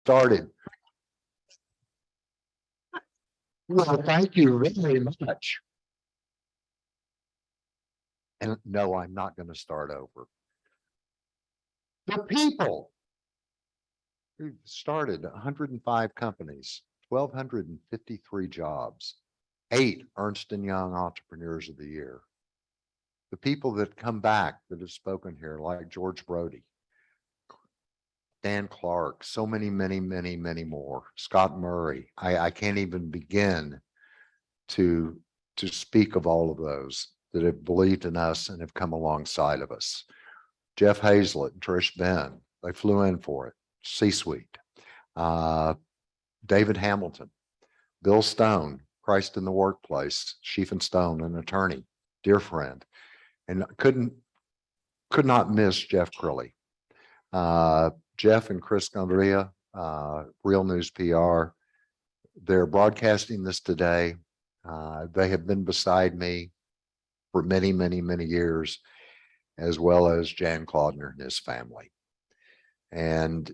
Started. Well, thank you very much. And no, I'm not going to start over. The people who started 105 companies, 1,253 jobs, 8 Ernst & Young Entrepreneurs of the Year. The people that come back that have spoken here, like George Brody, Dan Clark, so many, many, many, many more. Scott Murray. I can't even begin to speak of all of those that have believed in us and have come alongside of us. Jeff Hazlett, Trish Ben, they flew in for it. C-suite. David Hamilton, Bill Stone, Christ in the Workplace, Sheaf and Stone, an attorney, dear friend, and could not miss Jeff Crilly. Jeff and Chris Gondria, Real News PR, they're broadcasting this today. They have been beside me for many, many, many years, as well as Jan Claudner and his family. And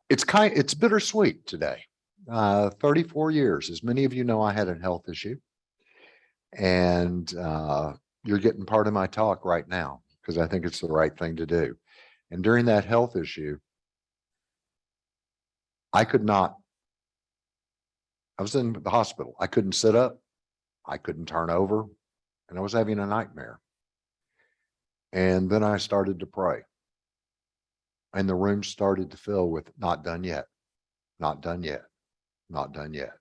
it's bittersweet today. 34 years. As many of you know, I had a health issue. And you're getting part of my talk right now because I think it's the right thing to do. And during that health issue, I was in the hospital. I couldn't sit up. I couldn't turn over. And I was having a nightmare. And then I started to pray. And the room started to fill with not done yet, not done yet, not done yet.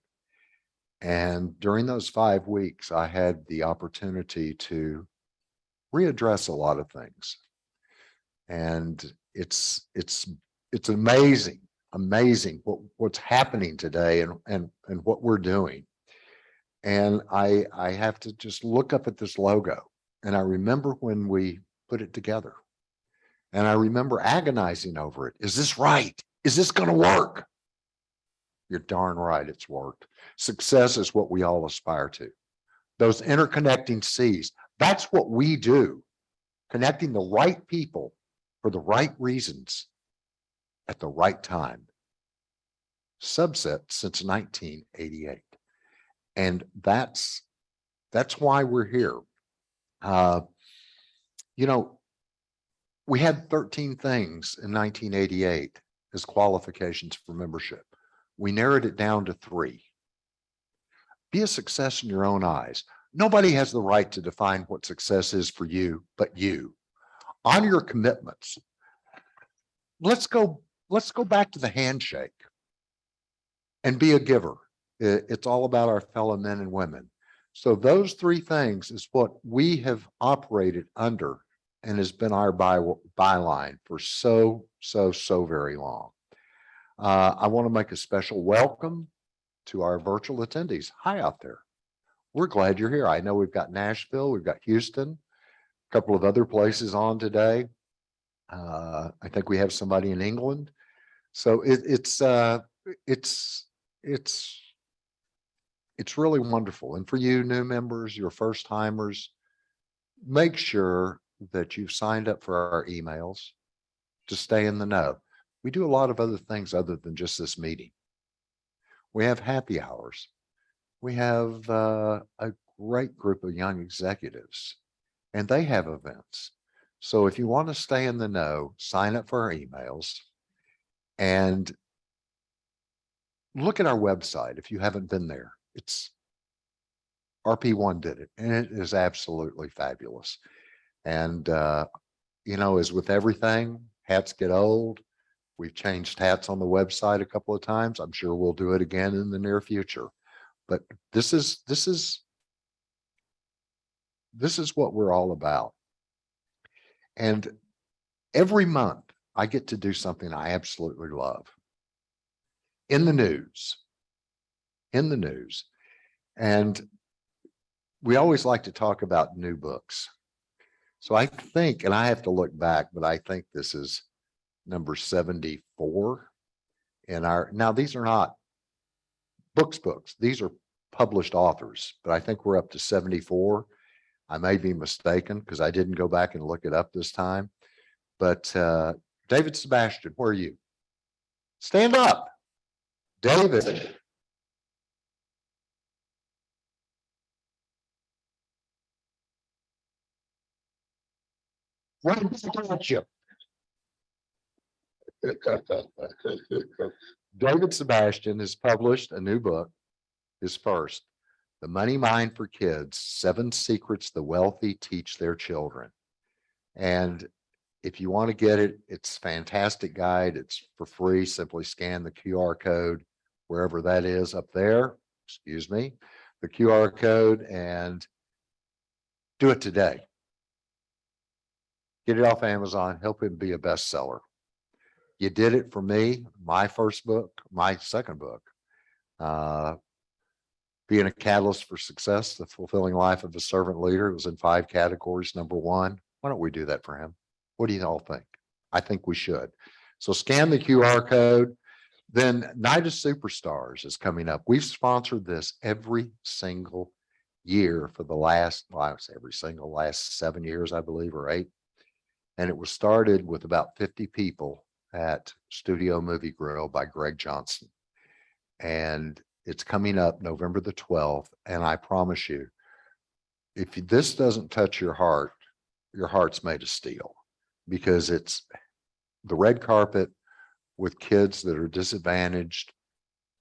And during those 5 weeks, I had the opportunity to readdress a lot of things. And it's amazing, amazing what's happening today and what we're doing. And I have to just look up at this logo. And I remember when we put it together. And I remember agonizing over it. Is this right? Is this going to work? You're darn right it's worked. Success is what we all aspire to. Those interconnecting C's, that's what we do. Connecting the right people for the right reasons at the right time. Subset since 1988. And that's why we're here. You know, we had 13 things in 1988 as qualifications for membership. We narrowed it down to 3. Be a success in your own eyes. Nobody has the right to define what success is for you, but you. Honor your commitments. Let's go back to the handshake and be a giver. It's all about our fellow men and women. So those 3 things is what we have operated under and has been our byline for so very long. I want to make a special welcome to our virtual attendees. Hi out there. We're glad you're here. I know we've got Nashville, we've got Houston, a couple of other places on today. I think we have somebody in England. So it's really wonderful. And for you new members, your first timers, make sure that you've signed up for our emails to stay in the know. We do a lot of other things other than just this meeting. We have happy hours. We have a great group of young executives, and they have events. So if you want to stay in the know, sign up for our emails and look at our website if you haven't been there. It's RP1 did it, and it is absolutely fabulous. And, you know, as with everything, hats get old. We've changed hats on the website a couple of times. I'm sure we'll do it again in the near future. But this is what we're all about. And every month I get to do something I absolutely love. In the news. And we always like to talk about new books. So I think, and I have to look back, but I think this is number 74 in our, now these are not books. These are published authors, but I think we're up to 74. I may be mistaken because I didn't go back and look it up this time, but David Sebastian, where are you? Stand up. David. What about you? David Sebastian has published a new book, his first, The Money Mind for Kids, 7 Secrets the Wealthy Teach Their Children. And if you want to get it, it's a fantastic guide. It's for free. Simply scan the QR code, wherever that is up there, excuse me, the QR code, and do it today. Get it off Amazon, help him be a bestseller. You did it for me, my first book, my second book, Being a Catalyst for Success, The Fulfilling Life of a Servant Leader. It was in 5 categories. Number 1. Why don't we do that for him? What do you all think? I think we should. So scan the QR code. Then Night of Superstars is coming up. We've sponsored this every single year for the last, well, I would say every single last 7 years, I believe, or 8. And it was started with about 50 people at Studio Movie Grill by Greg Johnson. And it's coming up November the 12th. And I promise you, if this doesn't touch your heart's made of steel, because it's the red carpet with kids that are disadvantaged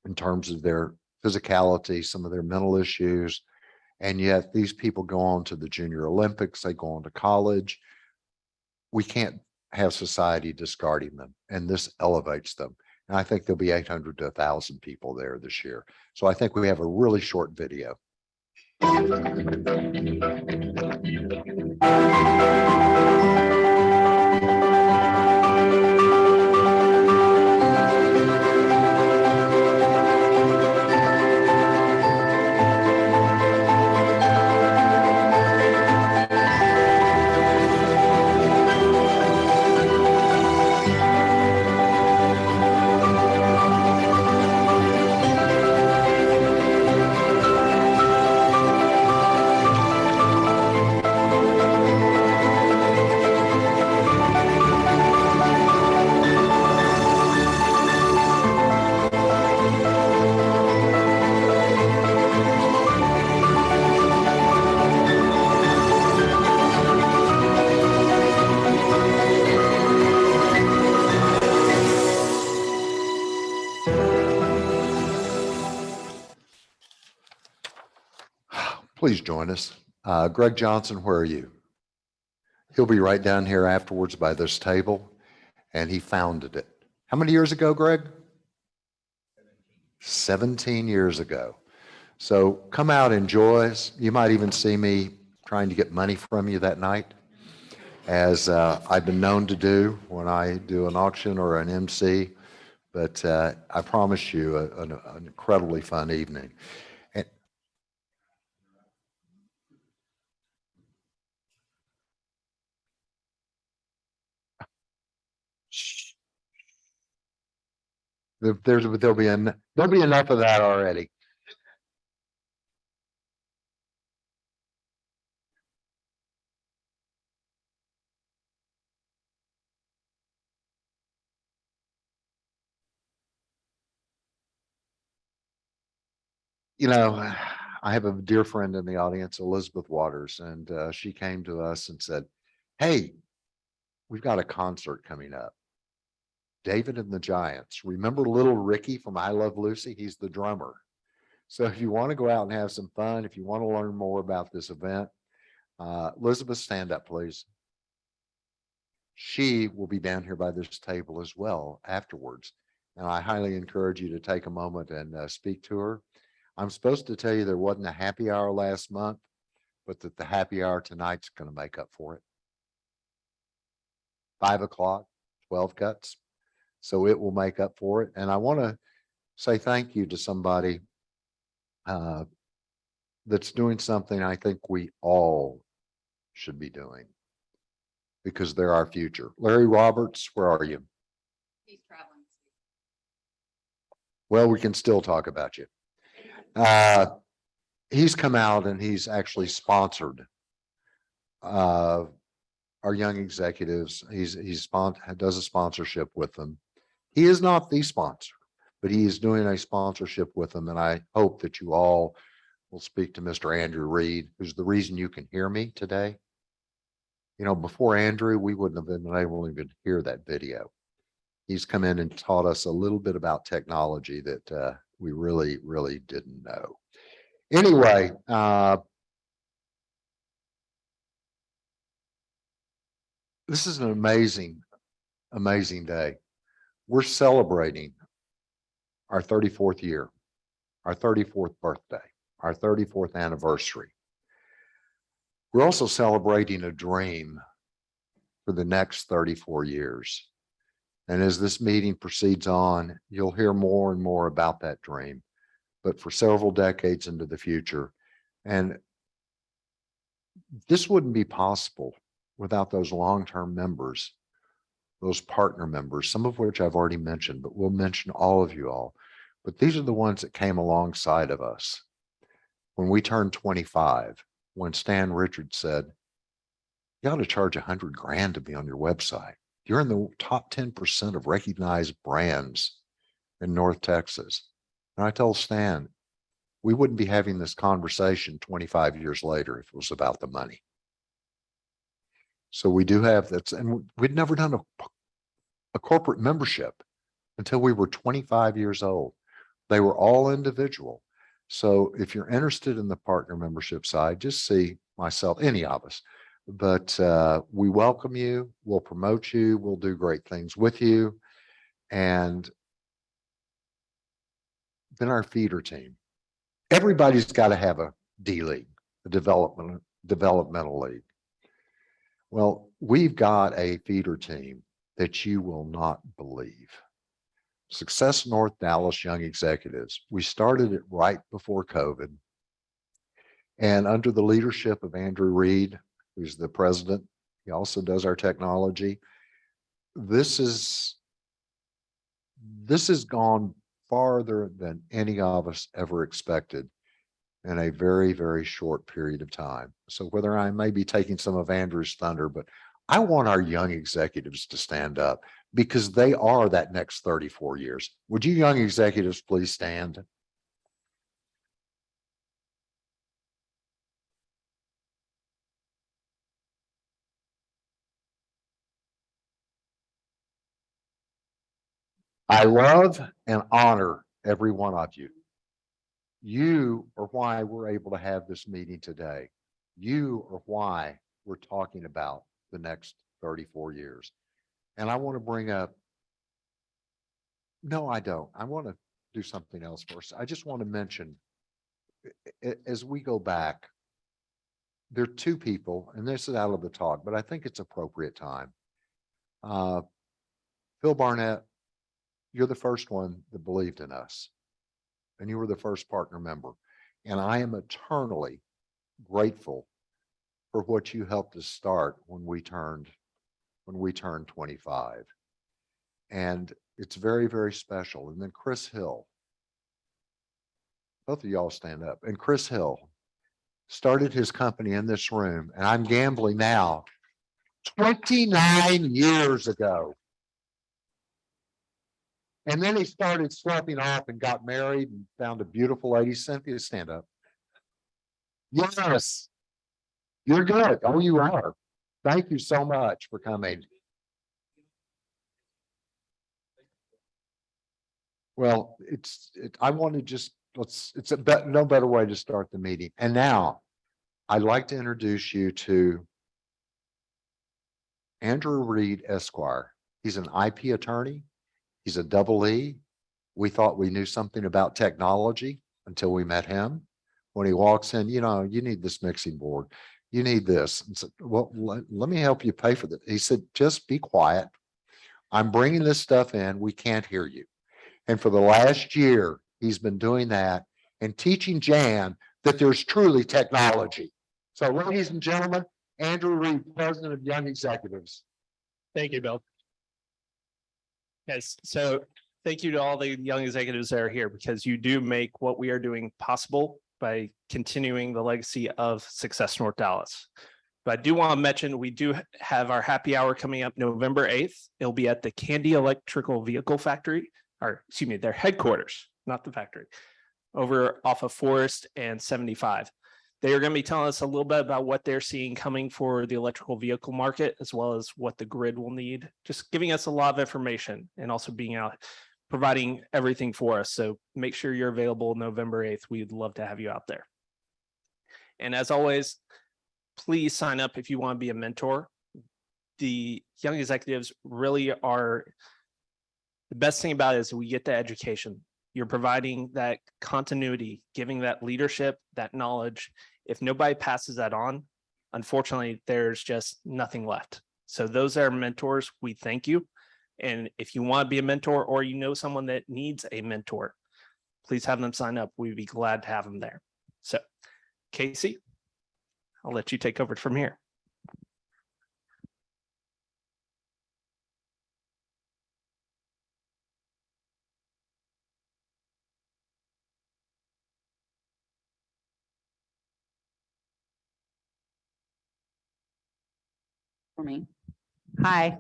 in terms of their physicality, some of their mental issues. And yet these people go on to the Junior Olympics, they go on to college. We can't have society discarding them, and this elevates them. And I think there'll be 800 to 1,000 people there this year. So I think we have a really short video. Please join us. Greg Johnson, where are you? He'll be right down here afterwards by this table, and he founded it. How many years ago, Greg? 17 years ago. So come out, enjoy us. You might even see me trying to get money from you that night, as I've been known to do when I do an auction or an MC. But I promise you an incredibly fun evening. There'll be enough of that already. You know, I have a dear friend in the audience, Elizabeth Waters, and she came to us and said, "Hey, we've got a concert coming up. David and the Giants. Remember little Ricky from I Love Lucy? He's the drummer. So if you want to go out and have some fun, if you want to learn more about this event, Elizabeth, stand up, please. She will be down here by this table as well afterwards. And I highly encourage you to take a moment and speak to her. I'm supposed to tell you there wasn't a happy hour last month, but that the happy hour tonight's going to make up for it. 5 o'clock, 12 cuts. So it will make up for it. And I want to say thank you to somebody that's doing something I think we all should be doing, because they're our future. Larry Roberts, where are you? He's traveling. Well, we can still talk about you. He's come out and he's actually sponsored our young executives. Does a sponsorship with them. He is not the sponsor, but he is doing a sponsorship with them. And I hope that you all will speak to Mr. Andrew Reed, who's the reason you can hear me today. You know, before Andrew, we wouldn't have been able to even hear that video. He's come in and taught us a little bit about technology that we really, really didn't know. Anyway, this is an amazing, amazing day. We're celebrating our 34th year, our 34th birthday, our 34th anniversary. We're also celebrating a dream for the next 34 years. And as this meeting proceeds on, you'll hear more and more about that dream, but for several decades into the future. And this wouldn't be possible without those long-term members, those partner members, some of which I've already mentioned, but we'll mention all of you all. But these are the ones that came alongside of us when we turned 25, when Stan Richards said, you ought to charge $100,000 to be on your website. You're in the top 10% of recognized brands in North Texas. And I told Stan, we wouldn't be having this conversation 25 years later if it was about the money. So we do have that. And we'd never done a corporate membership until we were 25 years old. They were all individual. So if you're interested in the partner membership side, just see myself, any of us. But we welcome you. We'll promote you. We'll do great things with you. And then our feeder team. Everybody's got to have a D League, a developmental league. Well, we've got a feeder team that you will not believe. Success North Dallas Young Executives. We started it right before COVID. And under the leadership of Andrew Reed, who's the president, he also does our technology. This has gone farther than any of us ever expected in a very, very short period of time. So whether I may be taking some of Andrew's thunder, but I want our young executives to stand up because they are that next 34 years. Would you young executives please stand? I love and honor every one of you. You are why we're able to have this meeting today. You are why we're talking about the next 34 years. And I want to bring up, no, I don't. I want to do something else first. I just want to mention, as we go back, there are two people, and this is out of the talk, but I think it's appropriate time. Phil Barnett, you're the first one that believed in us, and you were the first partner member. And I am eternally grateful for what you helped us start when we turned 25. And it's very, very special. And then Chris Hill, both of y'all stand up. And Chris Hill started his company in this room, and I'm gambling now, 29 years ago. And then he started sloughing off and got married and found a beautiful lady. Cynthia, stand up. Yes, you're good. Oh, you are. Thank you so much for coming. Well, I want to just, it's no better way to start the meeting. And now I'd like to introduce you to Andrew Reed, Esquire. He's an IP attorney. He's a double E. We thought we knew something about technology until we met him. When he walks in, you know, you need this mixing board. You need this. And said, well, let me help you pay for that. He said, just be quiet. I'm bringing this stuff in. We can't hear you. And for the last year, he's been doing that and teaching Jan that there's truly technology. So ladies and gentlemen, Andrew Reed, President of Young Executives. Thank you, Bill. Yes, so thank you to all the young executives that are here because you do make what we are doing possible by continuing the legacy of Success North Dallas. But I do want to mention, we do have our happy hour coming up November 8th. It'll be at the Candy Electrical Vehicle Factory, or excuse me, their headquarters, not the factory, over off of Forest and 75. They are going to be telling us a little bit about what they're seeing coming for the electrical vehicle market, as well as what the grid will need, just giving us a lot of information and also being out, providing everything for us. So make sure you're available November 8th. We'd love to have you out there. And as always, please sign up if you want to be a mentor. The young executives really are, the best thing about it is we get the education. You're providing that continuity, giving that leadership, that knowledge. If nobody passes that on, unfortunately, there's just nothing left. So those are mentors. We thank you. And if you want to be a mentor or you know someone that needs a mentor, please have them sign up. We'd be glad to have them there. So Casey, I'll let you take over from here. For me. Hi.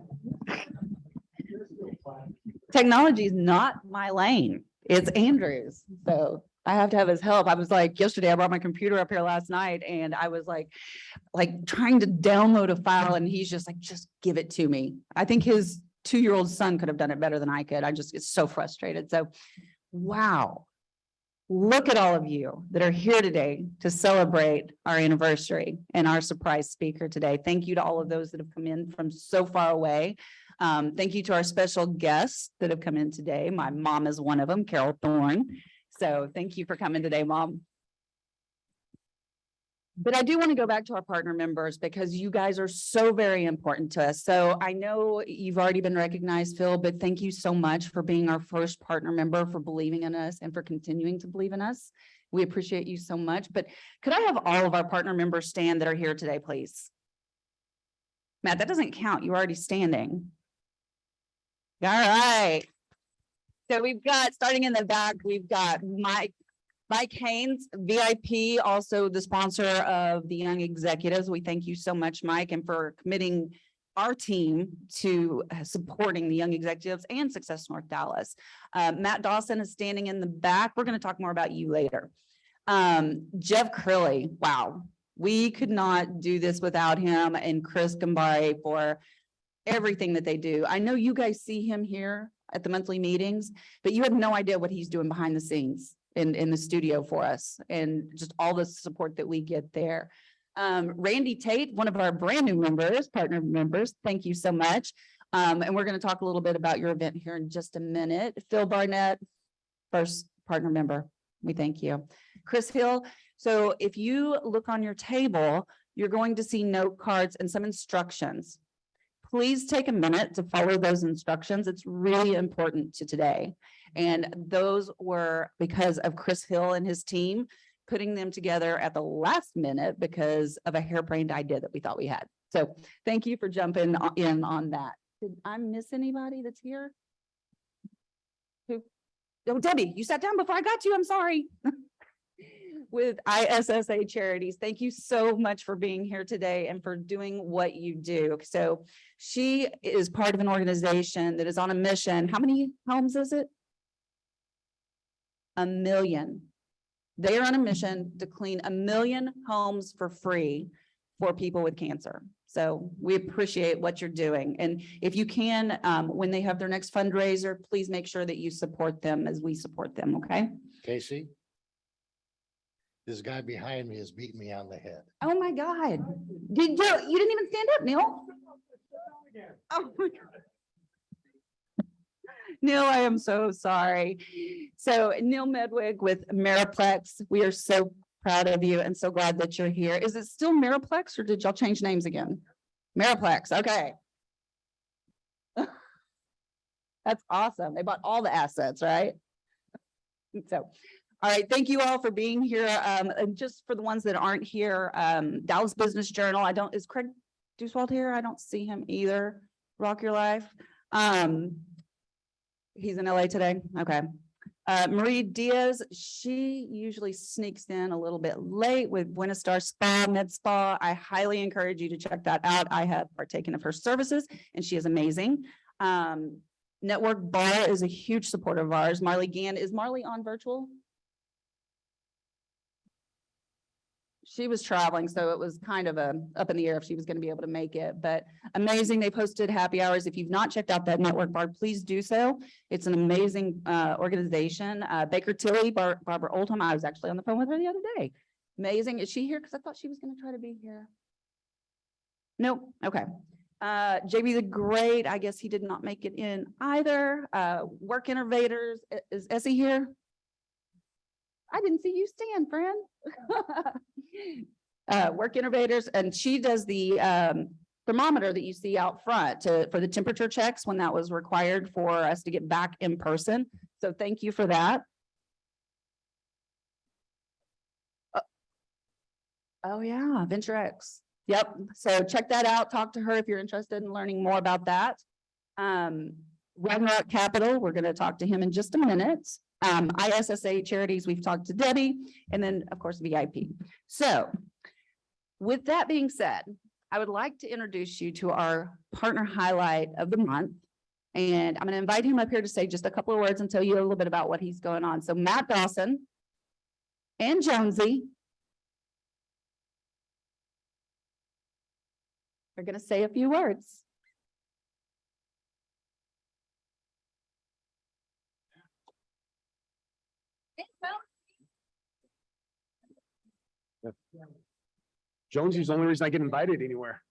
Technology is not my lane. It's Andrew's. So I have to have his help. I was like, yesterday, I brought my computer up here last night and I was like trying to download a file and he's just like, just give it to me. I think his 2-year-old son could have done it better than I could. I just get so frustrated. So, wow. Look at all of you that are here today to celebrate our anniversary and our surprise speaker today. Thank you to all of those that have come in from so far away. Thank you to our special guests that have come in today. My mom is one of them, Carol Thorne. So thank you for coming today, Mom. But I do want to go back to our partner members because you guys are so very important to us. So I know you've already been recognized, Phil, but thank you so much for being our first partner member, for believing in us and for continuing to believe in us. We appreciate you so much. But could I have all of our partner members stand that are here today, please? Matt, that doesn't count. You're already standing. All right. So we've got, starting in the back, we've got Mike Haynes, VIP, also the sponsor of the Young Executives. We thank you so much, Mike, and for committing our team to supporting the Young Executives and Success North Dallas. Matt Dawson is standing in the back. We're going to talk more about you later. Jeff Crilly, wow. We could not do this without him and Chris Gambari for everything that they do. I know you guys see him here at the monthly meetings, but you have no idea what he's doing behind the scenes in the studio for us and just all the support that we get there. Randy Tate, one of our brand new members, partner members, thank you so much. And we're going to talk a little bit about your event here in just a minute. Phil Barnett, first partner member, we thank you. Chris Hill, so if you look on your table, you're going to see note cards and some instructions. Please take a minute to follow those instructions. It's really important to today. And those were because of Chris Hill and his team putting them together at the last minute because of a harebrained idea that we thought we had. So thank you for jumping in on that. Did I miss anybody that's here? Who? Oh, Debbie, you sat down before I got to you. I'm sorry. With ISSA Charities. Thank you so much for being here today and for doing what you do. So she is part of an organization that is on a mission. How many homes is it? 1 million. They are on a mission to clean 1 million homes for free for people with cancer. So we appreciate what you're doing. And if you can, when they have their next fundraiser, please make sure that you support them as we support them, okay? Casey, this guy behind me is beating me on the head. Oh my God. You didn't even stand up, Neil. Oh my God. Neil, I am so sorry. So Neil Medwig with Mariplex, we are so proud of you and so glad that you're here. Is it still Mariplex or did y'all change names again? Mariplex, okay. That's awesome. They bought all the assets, right? So, all right, thank you all for being here. And just for the ones that aren't here, Dallas Business Journal, is Craig Duswald here? I don't see him either. Rock Your Life. He's in LA today. Okay. Marie Diaz, she usually sneaks in a little bit late with Buena Star Spa, Med Spa. I highly encourage you to check that out. I have partaken of her services and she is amazing. Network Bar is a huge supporter of ours. Marley Gann, is Marley on virtual? She was traveling, so it was kind of up in the air if she was going to be able to make it, but amazing. They posted happy hours. If you've not checked out that Network Bar, please do so. It's an amazing organization. Baker Tilly, Barbara Oldham. I was actually on the phone with her the other day. Amazing. Is she here? Because I thought she was going to try to be here. Nope. Okay. JB the Great, I guess he did not make it in either. Work Innovators, is Essie here? I didn't see you stand, friend. Work Innovators, and she does the thermometer that you see out front for the temperature checks when that was required for us to get back in person. So thank you for that. Oh yeah, Venture X. Yep. So check that out. Talk to her if you're interested in learning more about that. Ragnarok Capital, we're going to talk to him in just a minute. ISSA Charities, we've talked to Debbie, and then of course VIP. So with that being said, I would like to introduce you to our partner highlight of the month. And I'm going to invite him up here to say just a couple of words and tell you a little bit about what he's going on. So Matt Dawson and Jonesy are going to say a few words. Jonesy's the only reason I get invited anywhere.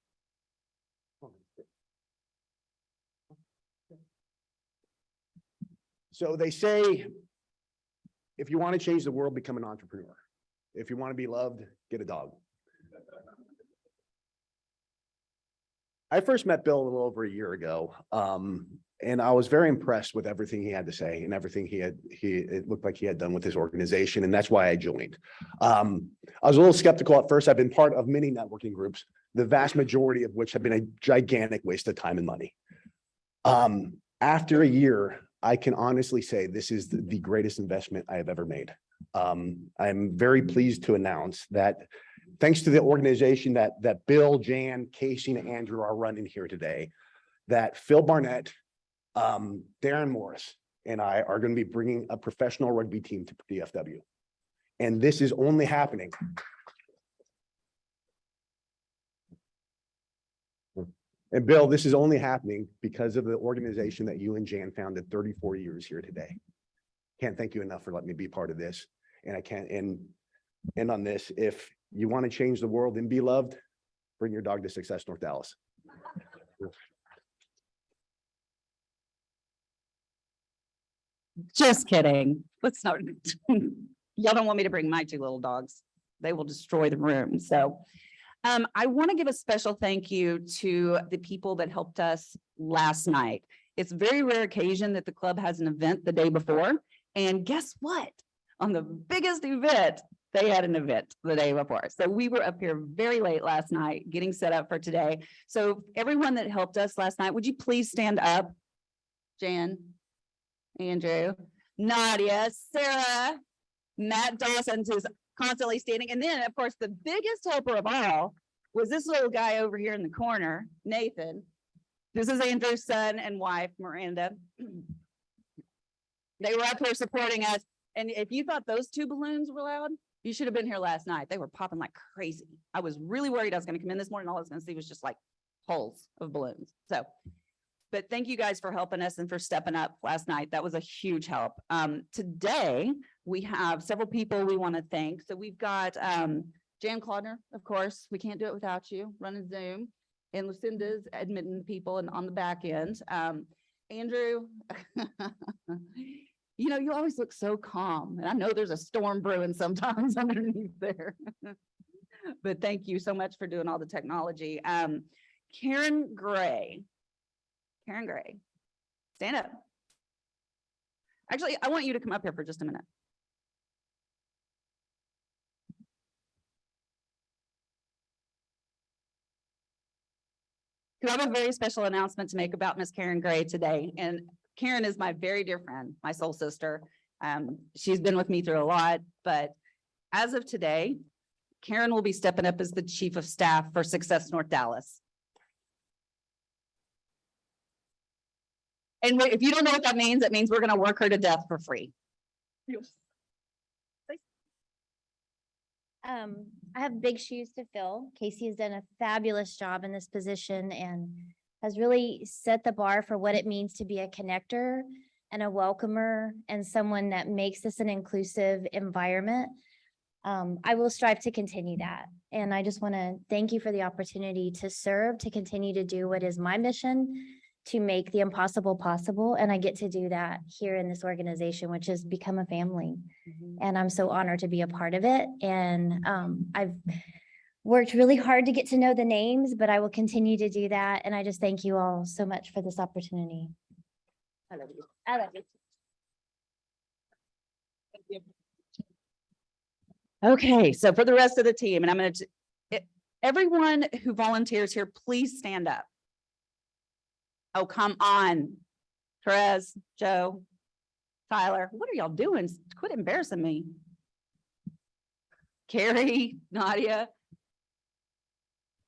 So they say, if you want to change the world, become an entrepreneur. If you want to be loved, get a dog. I first met Bill a little over a year ago, and I was very impressed with everything he had to say and everything it looked like he had done with his organization, and that's why I joined. I was a little skeptical at first. I've been part of many networking groups, the vast majority of which have been a gigantic waste of time and money. After a year, I can honestly say this is the greatest investment I have ever made. I'm very pleased to announce that thanks to the organization that Bill, Jan, Casey, and Andrew are running here today, that Phil Barnett, Darren Morris, and I are going to be bringing a professional rugby team to DFW. And this is only happening. And Bill, this is only happening because of the organization that you and Jan founded 34 years here today. Can't thank you enough for letting me be part of this. And I can't end on this. If you want to change the world and be loved, bring your dog to Success North Dallas. Just kidding. Let's not. Y'all don't want me to bring my two little dogs. They will destroy the room. So I want to give a special thank you to the people that helped us last night. It's a very rare occasion that the club has an event the day before. And guess what? On the biggest event, they had an event the day before. So we were up here very late last night getting set up for today. So everyone that helped us last night, would you please stand up? Jan, Andrew, Nadia, Sarah, Matt Dawson is constantly standing. And then, of course, the biggest helper of all was this little guy over here in the corner, Nathan. This is Andrew's son and wife, Miranda. They were up here supporting us. And if you thought those two balloons were loud, you should have been here last night. They were popping like crazy. I was really worried I was going to come in this morning. All I was going to see was just like holes of balloons. So, but thank you guys for helping us and for stepping up last night. That was a huge help. Today, we have several people we want to thank. So we've got Jan Claudner, of course. We can't do it without you, running Zoom. And Lucinda's admitting people and on the back end. Andrew, you know, you always look so calm. And I know there's a storm brewing sometimes underneath there. But thank you so much for doing all the technology. Karen Gray. Karen Gray, stand up. Actually, I want you to come up here for just a minute. I have a very special announcement to make about Miss Karen Gray today. And Karen is my very dear friend, my soul sister. She's been with me through a lot, but as of today, Karen will be stepping up as the Chief of Staff for Success North Dallas. And if you don't know what that means we're gonna work her to death for free. I have big shoes to fill. Casey has done a fabulous job in this position and has really set the bar for what it means to be a connector and a welcomer and someone that makes this an inclusive environment. I will strive to continue that. And I just want to thank you for the opportunity to serve, to continue to do what is my mission, to make the impossible possible. And I get to do that here in this organization, which has become a family. And I'm so honored to be a part of it. And I've worked really hard to get to know the names, but I will continue to do that. And I just thank you all so much for this opportunity. I love you. I love you. Okay, so for the rest of the team, and I'm gonna, everyone who volunteers here, please stand up. Oh, come on. Therese, Joe, Tyler, what are y'all doing? Quit embarrassing me. Carrie, Nadia.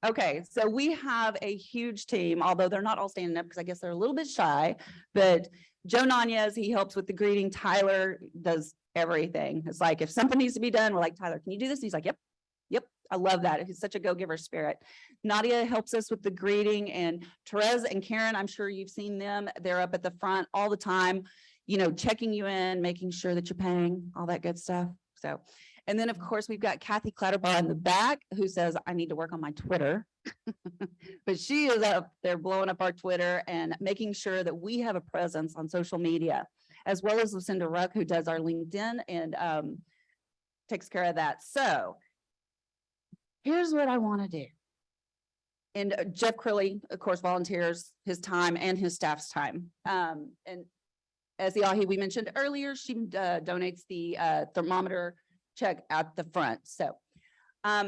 Okay, so we have a huge team, although they're not all standing up because I guess they're a little bit shy, but Joe Nanez, he helps with the greeting. Tyler does everything. It's like, if something needs to be done, we're like, Tyler, can you do this? He's like, yep. I love that. He's such a go-giver spirit. Nadia helps us with the greeting, and Therese and Karen, I'm sure you've seen them. They're up at the front all the time, you know, checking you in, making sure that you're paying, all that good stuff. So, and then of course, we've got Kathy Clatterbaugh in the back who says, I need to work on my Twitter. But she is up there blowing up our Twitter and making sure that we have a presence on social media, as well as Lucinda Ruck, who does our LinkedIn and takes care of that. So here's what I want to do. And Jeff Crilly, of course, volunteers his time and his staff's time. And as the Ahi we mentioned earlier, she donates the thermometer check at the front. So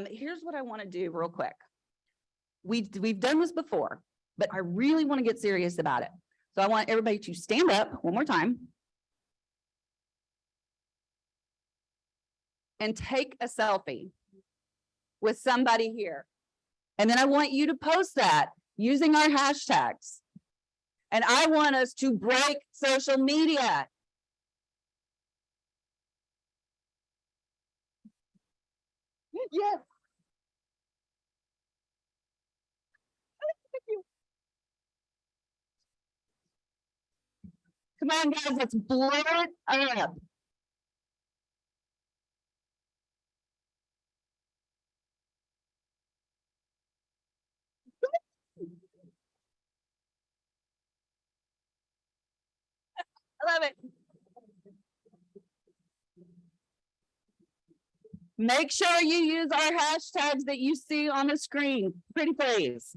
here's what I want to do real quick. We've done this before, but I really want to get serious about it. So I want everybody to stand up one more time and take a selfie with somebody here. And then I want you to post that using our hashtags. And I want us to break social media. Yes. Come on, guys, let's blow it up. I love it. Make sure you use our hashtags that you see on the screen. Pretty please.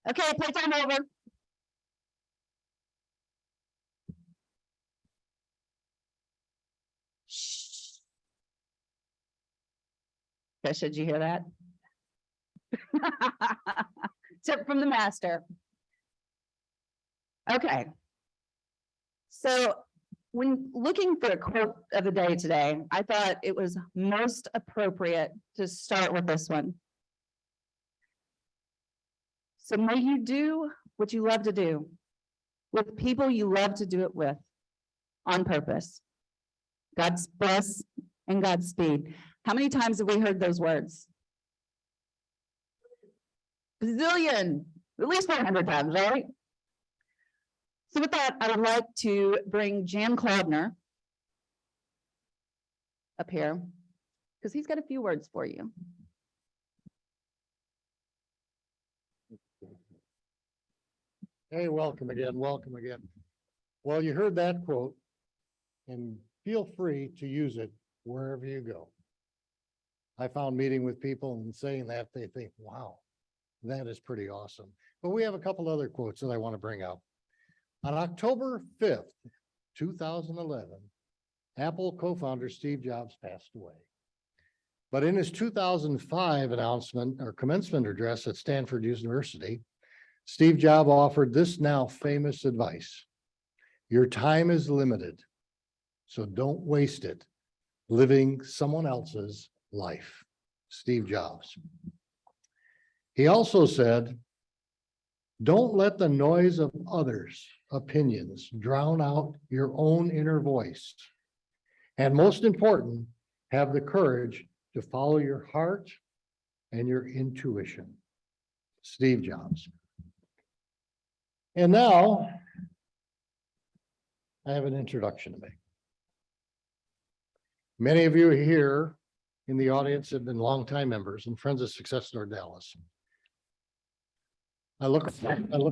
Okay, playtime over. Shh. Tricia, did you hear that? Tip from the master. Okay. So when looking for a quote of the day today, I thought it was most appropriate to start with this one. So may you do what you love to do with people you love to do it with on purpose. God's bless and Godspeed. How many times have we heard those words? Bazillion, at least 100 times, right? So with that, I would like to bring Jan Klaudner up here because he's got a few words for you. Hey, welcome again, welcome again. Well, you heard that quote and feel free to use it wherever you go. I found meeting with people and saying that they think, wow, that is pretty awesome. But we have a couple other quotes that I want to bring up. On October 5th, 2011, Apple co-founder Steve Jobs passed away. But in his 2005 announcement or commencement address at Stanford University, Steve Jobs offered this now famous advice. Your time is limited, so don't waste it living someone else's life. Steve Jobs. He also said, don't let the noise of others' opinions drown out your own inner voice. And most important, have the courage to follow your heart and your intuition. Steve Jobs. And now I have an introduction to make. Many of you here in the audience have been longtime members and friends of Success North Dallas. I look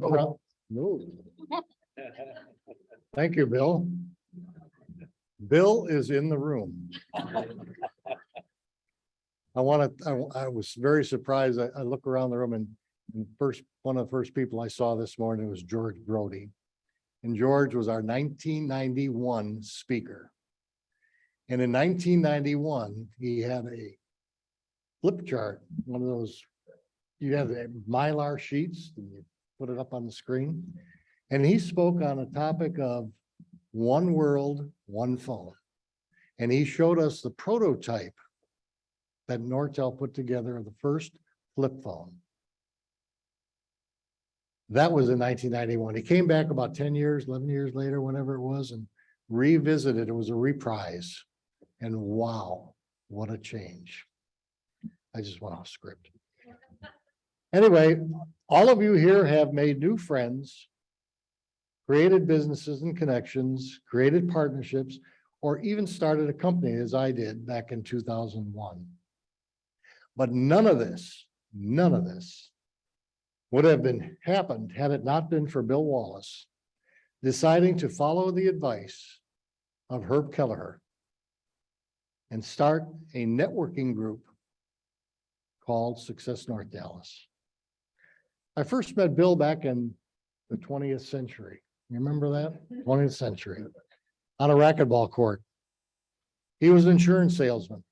around. No. Thank you, Bill. Bill is in the room. I was very surprised. I look around the room and one of the first people I saw this morning was George Brody. And George was our 1991 speaker. And in 1991, he had a flip chart, one of those, you have the Mylar sheets, and you put it up on the screen. And he spoke on a topic of one world, one phone. And he showed us the prototype that Nortel put together of the first flip phone. That was in 1991. He came back about 10 years, 11 years later, whenever it was, and revisited. It was a reprise. And wow, what a change. I just went off script. Anyway, all of you here have made new friends, created businesses and connections, created partnerships, or even started a company as I did back in 2001. But none of this would have happened had it not been for Bill Wallace deciding to follow the advice of Herb Kelleher and start a networking group called Success North Dallas. I first met Bill back in the 20th century. You remember that? 20th century, on a racquetball court. He was an insurance salesman.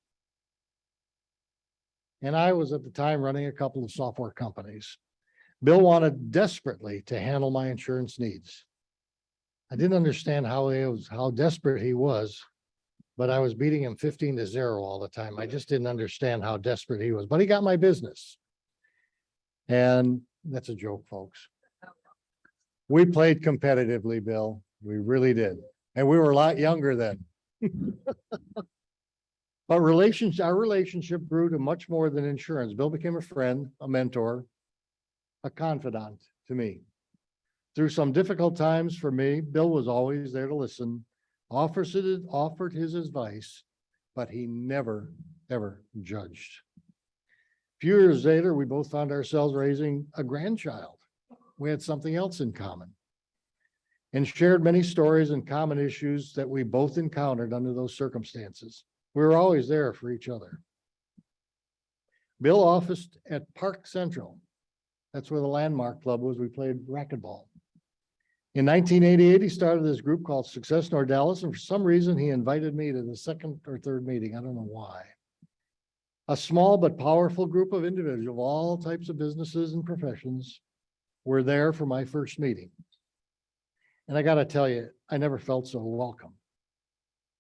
And I was at the time running a couple of software companies. Bill wanted desperately to handle my insurance needs. I didn't understand how desperate he was, but I was beating him 15-0 all the time. I just didn't understand how desperate he was, but he got my business. And that's a joke, folks. We played competitively, Bill. We really did. And we were a lot younger then. But our relationship grew to much more than insurance. Bill became a friend, a mentor, a confidant to me. Through some difficult times for me, Bill was always there to listen, offered his advice, but he never, ever judged. A few years later, we both found ourselves raising a grandchild. We had something else in common and shared many stories and common issues that we both encountered under those circumstances. We were always there for each other. Bill officed at Park Central. That's where the Landmark Club was. We played racquetball. In 1988, he started this group called Success North Dallas, and for some reason, he invited me to the second or third meeting. I don't know why. A small but powerful group of individuals of all types of businesses and professions were there for my first meeting. And I got to tell you, I never felt so welcome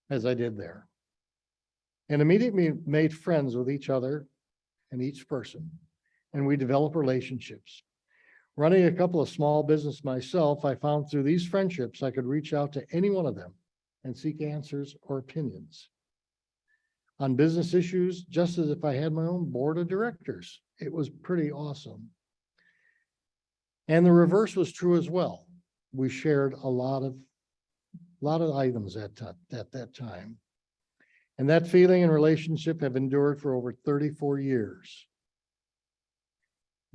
as I did there. And immediately made friends with each other and each person. And we developed relationships. Running a couple of small business myself, I found through these friendships, I could reach out to any one of them and seek answers or opinions on business issues, just as if I had my own board of directors. It was pretty awesome. And the reverse was true as well. We shared a lot of items at that time. And that feeling and relationship have endured for over 34 years.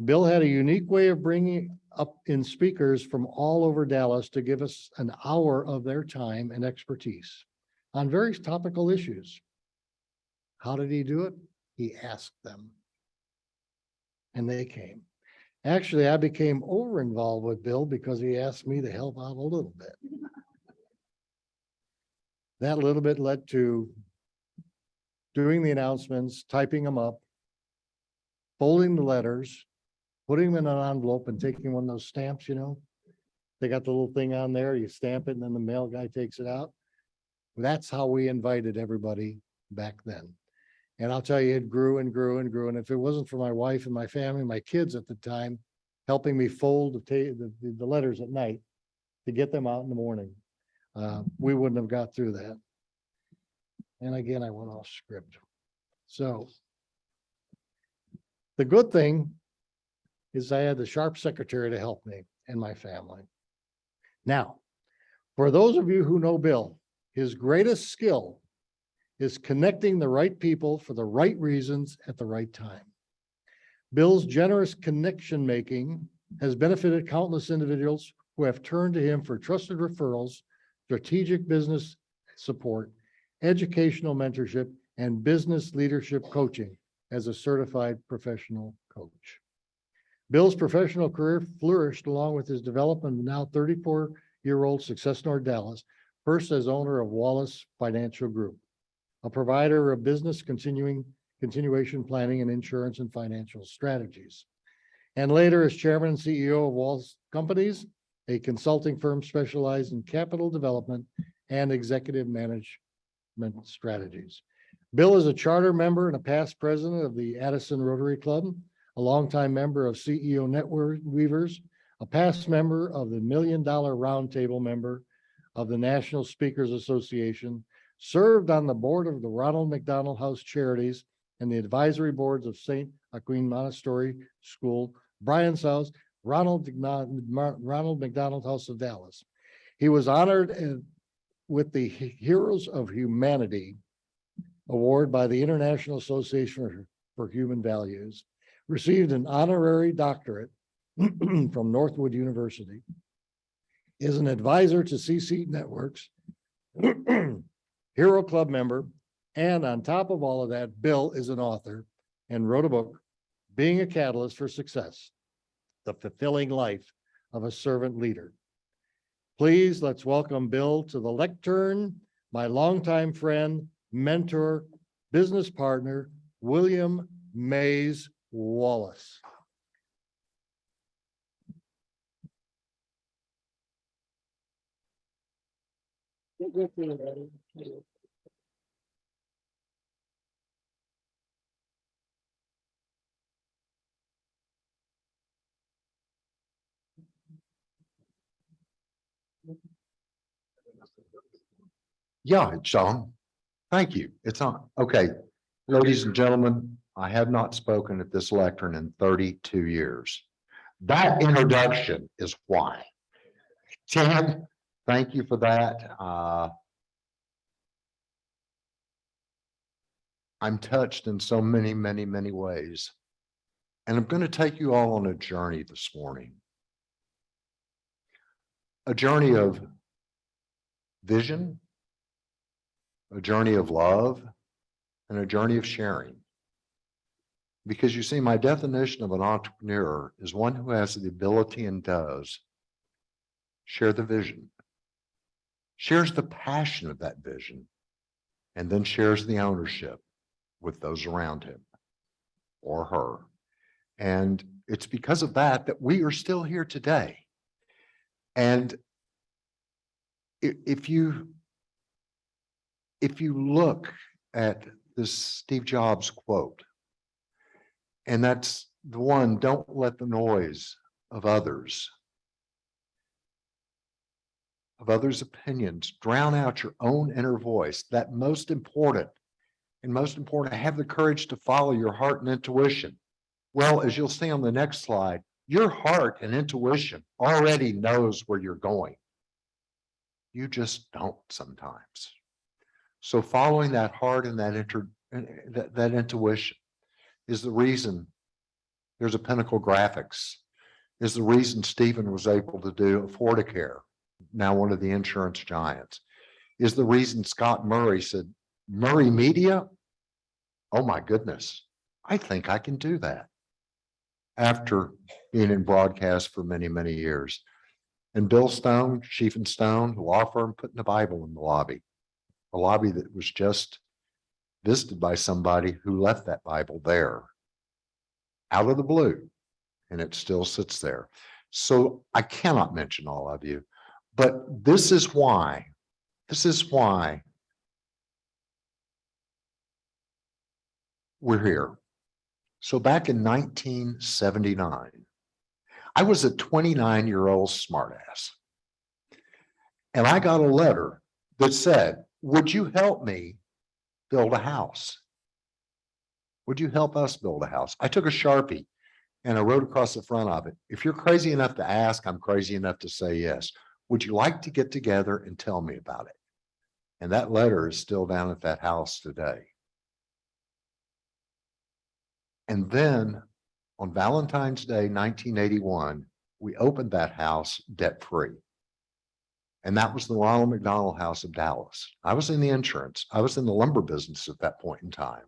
Bill had a unique way of bringing up in speakers from all over Dallas to give us an hour of their time and expertise on various topical issues. How did he do it? He asked them. And they came. Actually, I became over-involved with Bill because he asked me to help out a little bit. That little bit led to doing the announcements, typing them up, folding the letters, putting them in an envelope and taking one of those stamps, you know? They got the little thing on there, you stamp it and then the mail guy takes it out. That's how we invited everybody back then. And I'll tell you, it grew and grew and grew. And if it wasn't for my wife and my family, my kids at the time, helping me fold the letters at night to get them out in the morning, we wouldn't have got through that. And again, I went off script. So the good thing is I had the sharp secretary to help me and my family. Now, for those of you who know Bill, his greatest skill is connecting the right people for the right reasons at the right time. Bill's generous connection making has benefited countless individuals who have turned to him for trusted referrals, strategic business support, educational mentorship, and business leadership coaching as a certified professional coach. Bill's professional career flourished along with his development of now 34-year-old Success North Dallas, first as owner of Wallace Financial Group, a provider of business continuation planning and insurance and financial strategies. And later as chairman and CEO of Wallace Companies, a consulting firm specialized in capital development and executive management strategies. Bill is a charter member and a past president of the Addison Rotary Club, a longtime member of CEO Network Weavers, a past member of the $1 Million Roundtable member of the National Speakers Association, served on the board of the Ronald McDonald House Charities and the advisory boards of St. Joaquin Montessori School, Brian's House, Ronald McDonald House of Dallas. He was honored with the Heroes of Humanity Award by the International Association for Human Values, received an honorary doctorate from Northwood University, is an advisor to CC Networks, Hero Club member, and on top of all of that, Bill is an author and wrote a book, Being a Catalyst for Success, The Fulfilling Life of a Servant Leader. Please, let's welcome Bill to the lectern, my longtime friend, mentor, business partner, William Mays Wallace. Yeah, it's on. Thank you. It's on. Okay. Ladies and gentlemen, I have not spoken at this lectern in 32 years. That introduction is why. Chad, thank you for that. I'm touched in so many, many, many ways. And I'm going to take you all on a journey this morning. A journey of vision, a journey of love, and a journey of sharing. Because you see, my definition of an entrepreneur is one who has the ability and does share the vision, shares the passion of that vision, and then shares the ownership with those around him or her. And it's because of that that we are still here today. And if you look at this Steve Jobs quote, and that's the one, don't let the noise of others' opinions drown out your own inner voice. That most important, have the courage to follow your heart and intuition. Well, as you'll see on the next slide, your heart and intuition already knows where you're going. You just don't sometimes. So following that heart and that intuition is the reason there's a Pinnacle Graphics, is the reason Stephen was able to do Affordicare, now one of the insurance giants, is the reason Scott Murray said, Murray Media? Oh my goodness, I think I can do that. After being in broadcast for many, many years. And Bill Stone, Sheaf and Stone, law firm, putting the Bible in the lobby. A lobby that was just visited by somebody who left that Bible there out of the blue, and it still sits there. So I cannot mention all of you, but this is why we're here. So back in 1979, I was a 29-year-old smartass. And I got a letter that said, would you help me build a house? Would you help us build a house? I took a Sharpie and I wrote across the front of it, if you're crazy enough to ask, I'm crazy enough to say yes. Would you like to get together and tell me about it? And that letter is still down at that house today. And then on Valentine's Day, 1981, we opened that house debt-free. And that was the Ronald McDonald House of Dallas. I was in the insurance. I was in the lumber business at that point in time.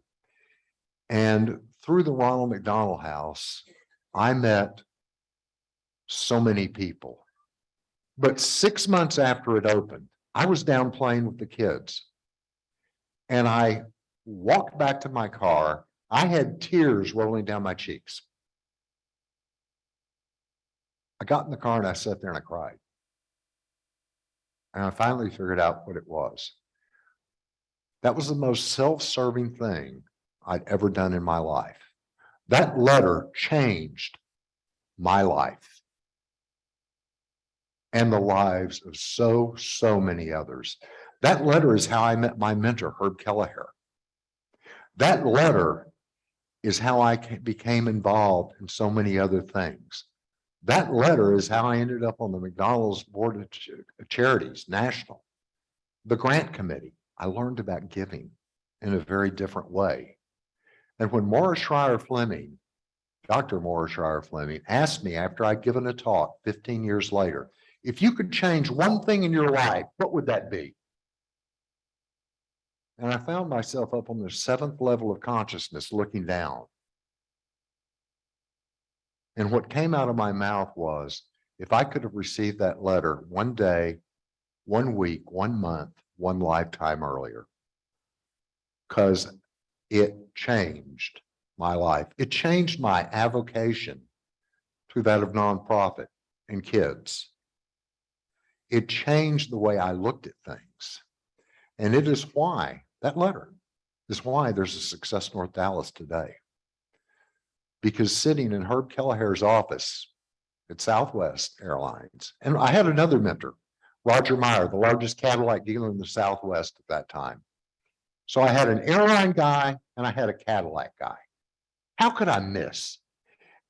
And through the Ronald McDonald House, I met so many people. But 6 months after it opened, I was down playing with the kids. And I walked back to my car. I had tears rolling down my cheeks. I got in the car and I sat there and I cried. And I finally figured out what it was. That was the most self-serving thing I'd ever done in my life. That letter changed my life and the lives of so many others. That letter is how I met my mentor, Herb Kelleher. That letter is how I became involved in so many other things. That letter is how I ended up on the McDonald's Board of Charities, National. The grant committee, I learned about giving in a very different way. And when Morris Schreier Fleming, Dr. Morris Schreier Fleming, asked me after I'd given a talk 15 years later, if you could change one thing in your life, what would that be? And I found myself up on the 7th level of consciousness looking down. And what came out of my mouth was, if I could have received that letter one day, 1 week, 1 month, 1 lifetime earlier, because it changed my life. It changed my avocation to that of nonprofit and kids. It changed the way I looked at things. And it is why that letter is why there's a Success North Dallas today. Because sitting in Herb Kelleher's office at Southwest Airlines, and I had another mentor, Roger Meyer, the largest Cadillac dealer in the Southwest at that time. So I had an airline guy and I had a Cadillac guy. How could I miss?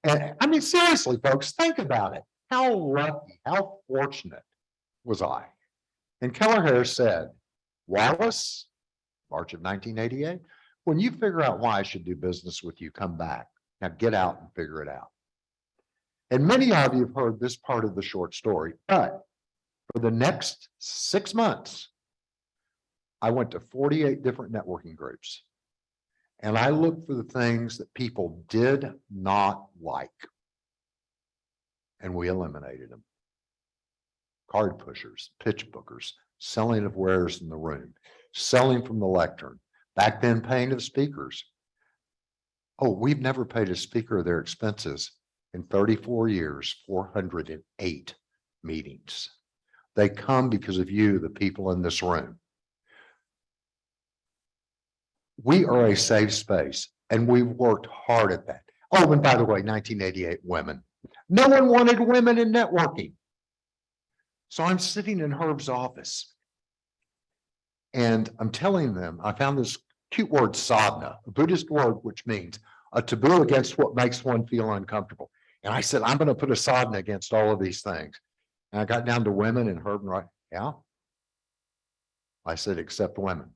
And I mean, seriously, folks, think about it. How lucky, how fortunate was I? And Kelleher said, Wallace, March of 1988, when you figure out why I should do business with you, come back. Now get out and figure it out. And many of you have heard this part of the short story, but for the next 6 months, I went to 48 different networking groups. And I looked for the things that people did not like. And we eliminated them. Card pushers, pitch bookers, selling of wares in the room, selling from the lectern, back then paying of speakers. Oh, we've never paid a speaker their expenses in 34 years, 408 meetings. They come because of you, the people in this room. We are a safe space and we've worked hard at that. Oh, and by the way, 1988 women. No one wanted women in networking. So I'm sitting in Herb's office and I'm telling them, I found this cute word sadhana, a Buddhist word, which means a taboo against what makes one feel uncomfortable. And I said, I'm going to put a sadhana against all of these things. And I got down to women and Herb and right, yeah. I said, except women.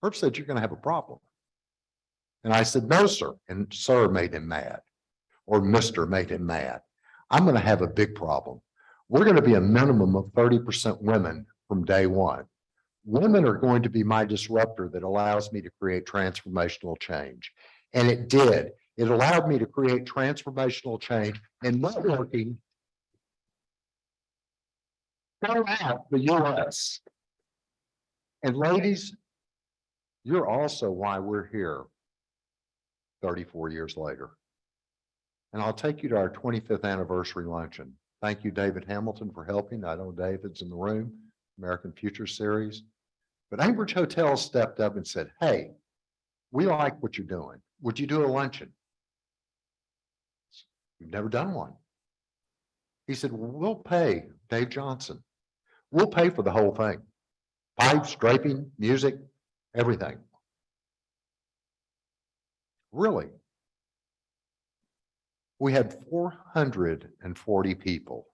Herb said, you're going to have a problem. And I said, no, sir. And sir made him mad, or Mr. made him mad. I'm going to have a big problem. We're going to be a minimum of 30% women from day one. Women are going to be my disruptor that allows me to create transformational change. And it did. It allowed me to create transformational change and networking throughout the US. And ladies, You're also why we're here 34 years later. And I'll take you to our 25th anniversary luncheon. Thank you, David Hamilton, for helping. I know David's in the room, American Future Series. But Anchorage Hotel stepped up and said, hey, we like what you're doing. Would you do a luncheon? We've never done one. He said, we'll pay Dave Johnson. We'll pay for the whole thing. Pipes, draping, music, everything. Really? We had 440 people.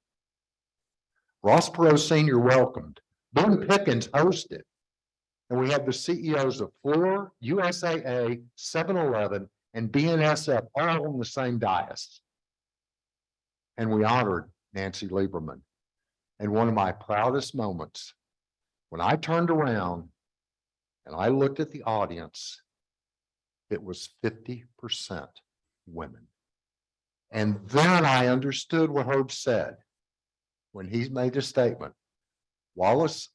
Ross Perot Sr. welcomed. Boone Pickens hosted. And we had the CEOs of Fluor, USAA, 7-Eleven, and BNSF all on the same dais. And we honored Nancy Lieberman. And one of my proudest moments, when I turned around and I looked at the audience, it was 50% women. And then I understood what Herb said when he made the statement. Wallace,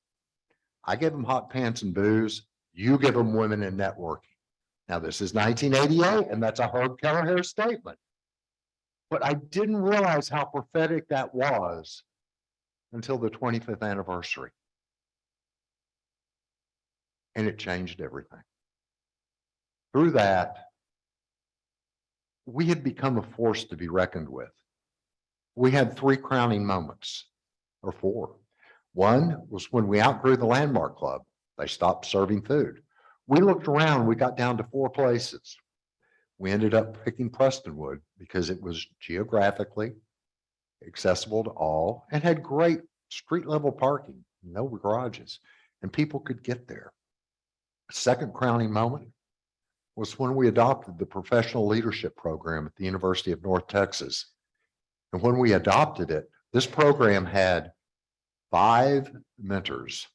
I give them hot pants and booze. You give them women and networking. Now, this is 1988, and that's a Herb Kelleher statement. But I didn't realize how prophetic that was until the 25th anniversary. And it changed everything. Through that, we had become a force to be reckoned with. We had 3 crowning moments, or 4. One was when we outgrew the Landmark Club. They stopped serving food. We looked around, we got down to 4 places. We ended up picking Prestonwood because it was geographically accessible to all and had great street level parking, no garages, and people could get there. Second crowning moment was when we adopted the professional leadership program at the University of North Texas. And when we adopted it, this program had 5 mentors.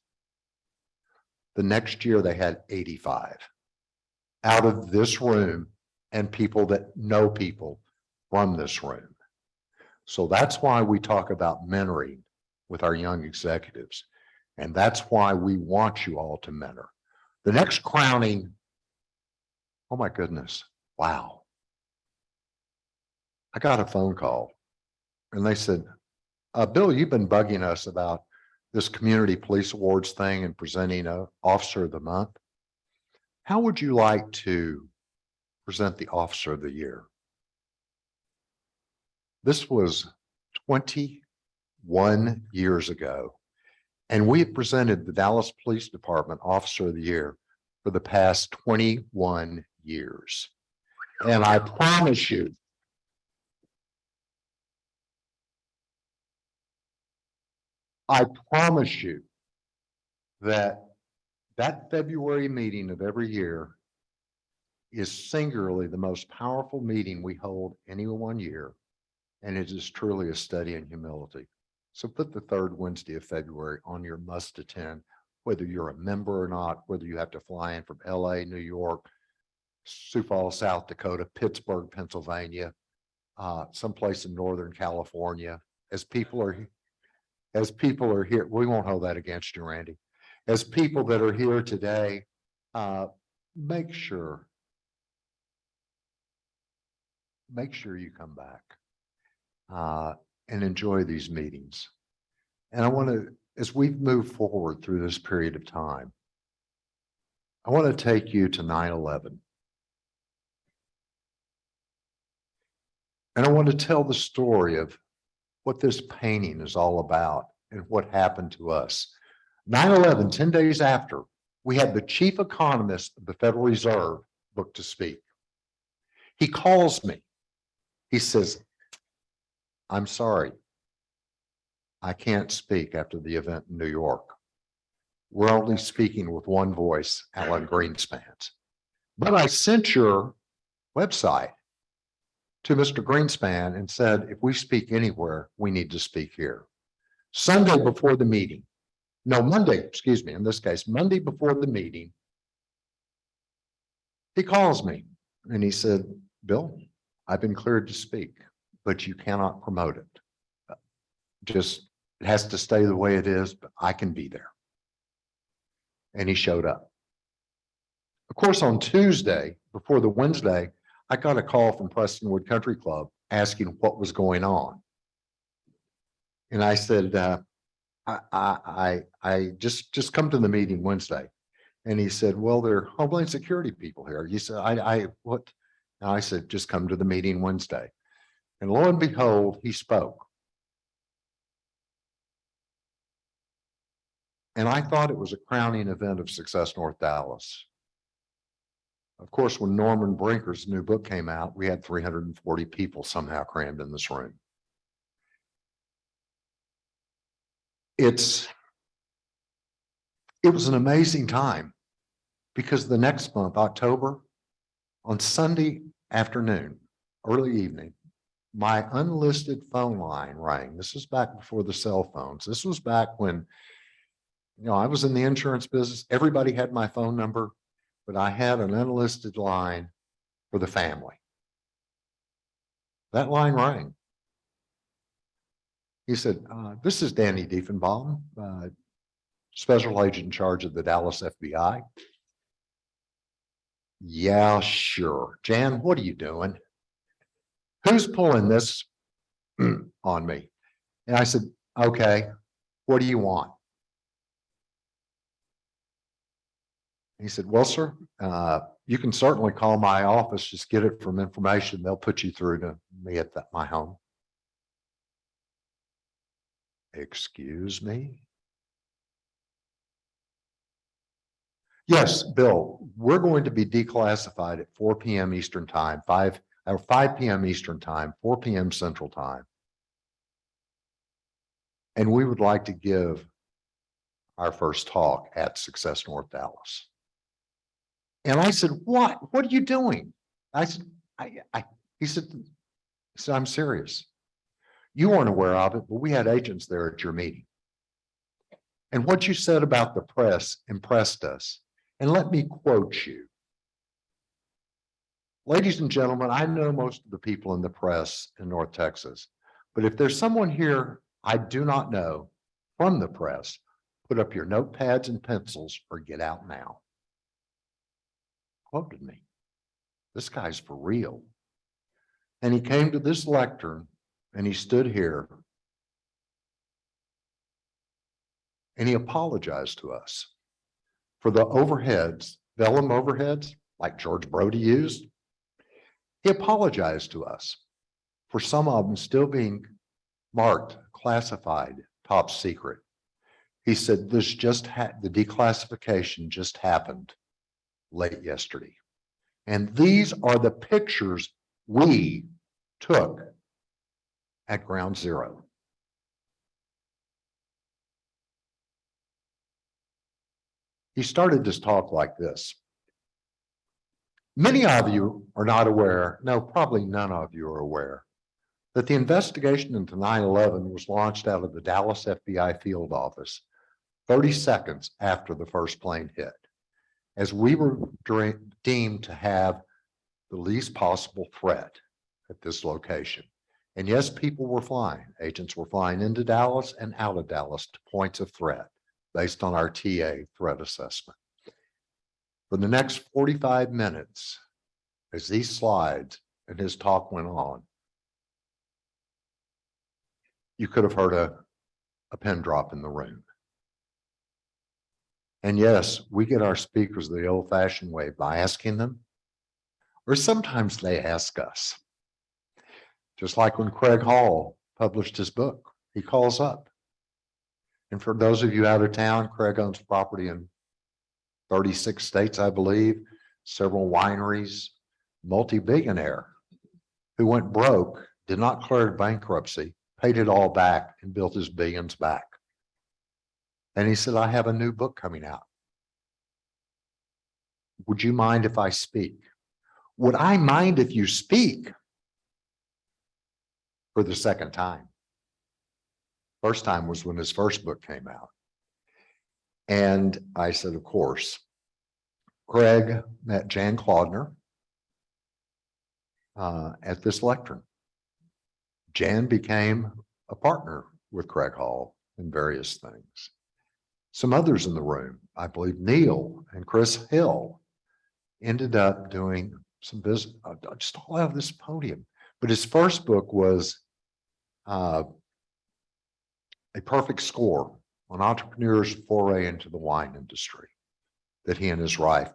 The next year they had 85 out of this room and people that know people from this room. So that's why we talk about mentoring with our young executives. And that's why we want you all to mentor. The next crowning, oh my goodness, wow. I got a phone call and they said, Bill, you've been bugging us about this community police awards thing and presenting an officer of the month. How would you like to present the officer of the year? This was 21 years ago. And we have presented the Dallas Police Department Officer of the Year for the past 21 years. And I promise you, that February meeting of every year is singularly the most powerful meeting we hold any one year. And it is truly a study in humility. So put the 3rd Wednesday of February on your must attend, whether you're a member or not, whether you have to fly in from LA, New York, Sioux Falls, South Dakota, Pittsburgh, Pennsylvania, someplace in Northern California. As people are here, we won't hold that against you, Randy. As people that are here today, make sure you come back and enjoy these meetings. And I want to, as we move forward through this period of time, I want to take you to 9/11. And I want to tell the story of what this painting is all about and what happened to us. 9/11, 10 days after, we had the chief economist of the Federal Reserve booked to speak. He calls me. He says, I'm sorry, I can't speak after the event in New York. We're only speaking with one voice, Alan Greenspan's. But I sent your website to Mr. Greenspan and said, if we speak anywhere, we need to speak here. Sunday before the meeting, no, Monday, excuse me, in this case, Monday before the meeting, he calls me and he said, Bill, I've been cleared to speak, but you cannot promote it. Just, it has to stay the way it is, but I can be there. And he showed up. Of course, on Tuesday, before the Wednesday, I got a call from Prestonwood Country Club asking what was going on. And I said, I just come to the meeting Wednesday. And he said, well, there are Homeland Security people here. He said, what? And I said, just come to the meeting Wednesday. And lo and behold, he spoke. And I thought it was a crowning event of Success North Dallas. Of course, when Norman Brinker's new book came out, we had 340 people somehow crammed in this room. It was an amazing time because the next month, October, on Sunday afternoon, early evening, my unlisted phone line rang. This was back before the cell phones. This was back when, I was in the insurance business. Everybody had my phone number, but I had an unlisted line for the family. That line rang. He said, this is Danny Diefenbaum, special agent in charge of the Dallas FBI. Yeah, sure. Jan, what are you doing? Who's pulling this on me? And I said, okay, what do you want? He said, well, sir, you can certainly call my office, just get it from information. They'll put you through to me at my home. Excuse me? Yes, Bill, we're going to be declassified at 4 p.m. Eastern time, 5 p.m. Eastern time, 4 p.m. Central time. And we would like to give our first talk at Success North Dallas. And I said, what are you doing? I said, he said, I'm serious. You weren't aware of it, but we had agents there at your meeting. And what you said about the press impressed us. And let me quote you. Ladies and gentlemen, I know most of the people in the press in North Texas, but if there's someone here I do not know from the press, put up your notepads and pencils or get out now. Quoted me. This guy's for real. And he came to this lectern and he stood here and he apologized to us for the overheads, vellum overheads, like George Brody used. He apologized to us for some of them still being marked, classified, top secret. He said, the declassification just happened late yesterday. And these are the pictures we took at Ground Zero. He started this talk like this. Many of you are not aware, no, probably none of you are aware, that the investigation into 9/11 was launched out of the Dallas FBI field office 30 seconds after the first plane hit, as we were deemed to have the least possible threat at this location. And yes, people were flying. Agents were flying into Dallas and out of Dallas to points of threat based on our TA threat assessment. For the next 45 minutes, as these slides and his talk went on, you could have heard a pin drop in the room. And yes, we get our speakers the old-fashioned way by asking them, or sometimes they ask us. Just like when Craig Hall published his book, he calls up. And for those of you out of town, Craig owns property in 36 states, I believe, several wineries, multi-billionaire who went broke, did not declare bankruptcy, paid it all back and built his billions back. And he said, I have a new book coming out. Would you mind if I speak? Would I mind if you speak? For the second time. First time was when his first book came out. And I said, of course. Craig met Jan Klaudner at this lectern. Jan became a partner with Craig Hall in various things. Some others in the room, I believe Neil and Chris Hill, ended up doing some business, just all out of this podium. But his first book was A Perfect Score on entrepreneurs' foray into the wine industry that he and his wife,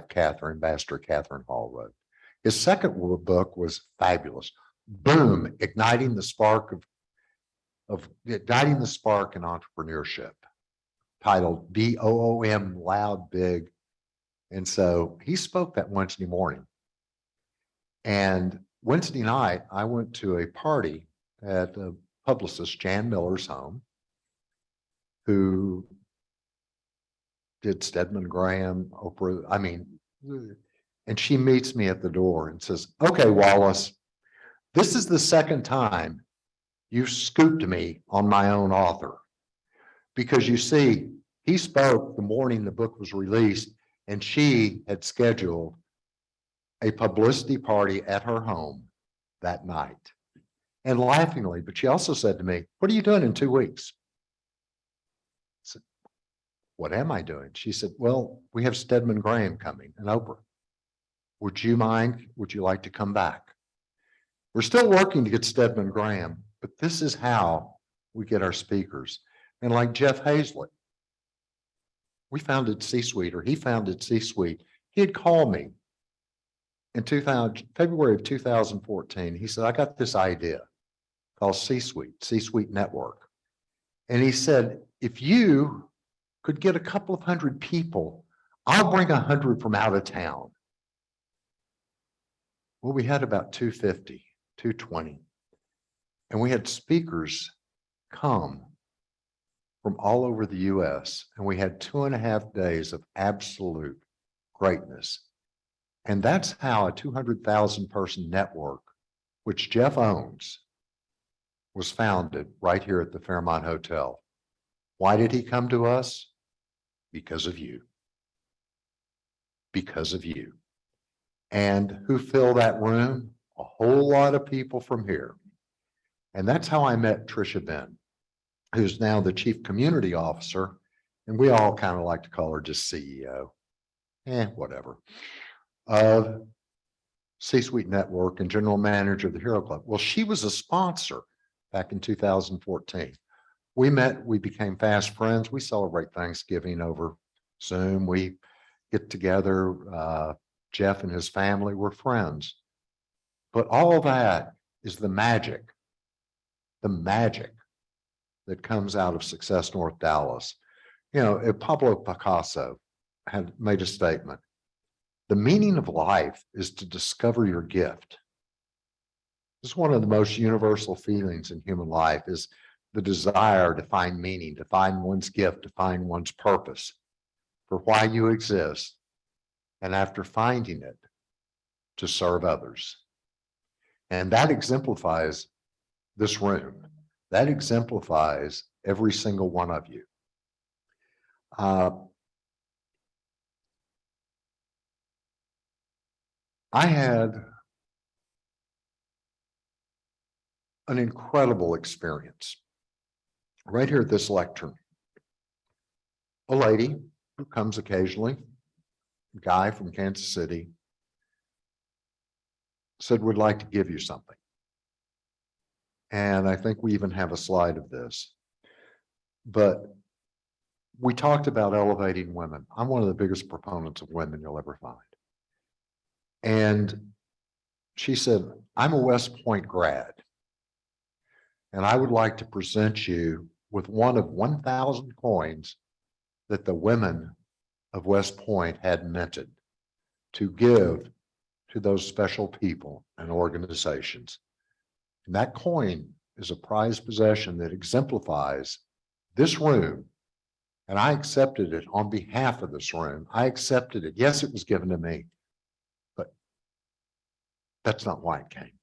Catherine, Ambassador Catherine Hall, wrote. His second book was fabulous. Boom, igniting the spark of igniting the spark in entrepreneurship, titled BOOM, Loud, Big. And so he spoke that Wednesday morning. And Wednesday night, I went to a party at the publicist Jan Miller's home, who did Stedman Graham, Oprah, and she meets me at the door and says, "Okay, Wallace, this is the second time you scooped me on my own author." Because you see, he spoke the morning the book was released, and she had scheduled a publicity party at her home that night. And laughingly, but she also said to me, "What are you doing in 2 weeks?" I said, "What am I doing?" She said, "Well, we have Stedman Graham coming and Oprah. Would you like to come back?" We're still working to get Stedman Graham, but this is how we get our speakers. And like Jeff Hazlett, we founded C-Suite, or he founded C-Suite. He had called me in February of 2014. He said, "I got this idea called C-Suite Network." And he said, "If you could get a couple of hundred people, I'll bring 100 from out of town." Well, we had about 250, 220. And we had speakers come from all over the US, and we had 2.5 days of absolute greatness. And that's how a 200,000 person network, which Jeff owns, was founded right here at the Fairmont Hotel. Why did he come to us? Because of you. Because of you. And who filled that room? A whole lot of people from here. And that's how I met Tricia Ben, who's now the Chief Community Officer. And we all kind of like to call her just CEO. Whatever. Of C-Suite Network and General Manager of the Hero Club. Well, she was a sponsor back in 2014. We met, we became fast friends. We celebrate Thanksgiving over Zoom. We get together. Jeff and his family were friends. But all that is the magic that comes out of Success North Dallas. You know, Pablo Picasso had made a statement. The meaning of life is to discover your gift. This is one of the most universal feelings in human life, is the desire to find meaning, to find one's gift, to find one's purpose for why you exist. And after finding it, to serve others. And that exemplifies this room. That exemplifies every single one of you. I had an incredible experience right here at this lectern. A lady who comes occasionally, a guy from Kansas City, said, "We'd like to give you something." And I think we even have a slide of this. But we talked about elevating women. I'm one of the biggest proponents of women you'll ever find. And she said, "I'm a West Point grad, and I would like to present you with one of 1,000 coins that the women of West Point had minted to give to those special people and organizations." And that coin is a prized possession that exemplifies this room. And I accepted it on behalf of this room. I accepted it. Yes, it was given to me, but that's not why it came.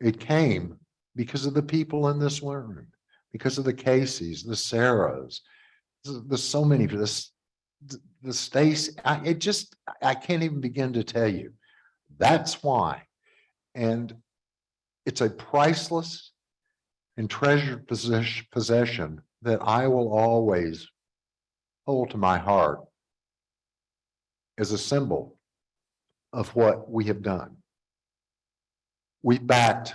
It came because of the people in this room, because of the Caseys, the Sarahs, there's so many, the Stacy. I can't even begin to tell you. That's why. And it's a priceless and treasured possession that I will always hold to my heart as a symbol of what we have done. We backed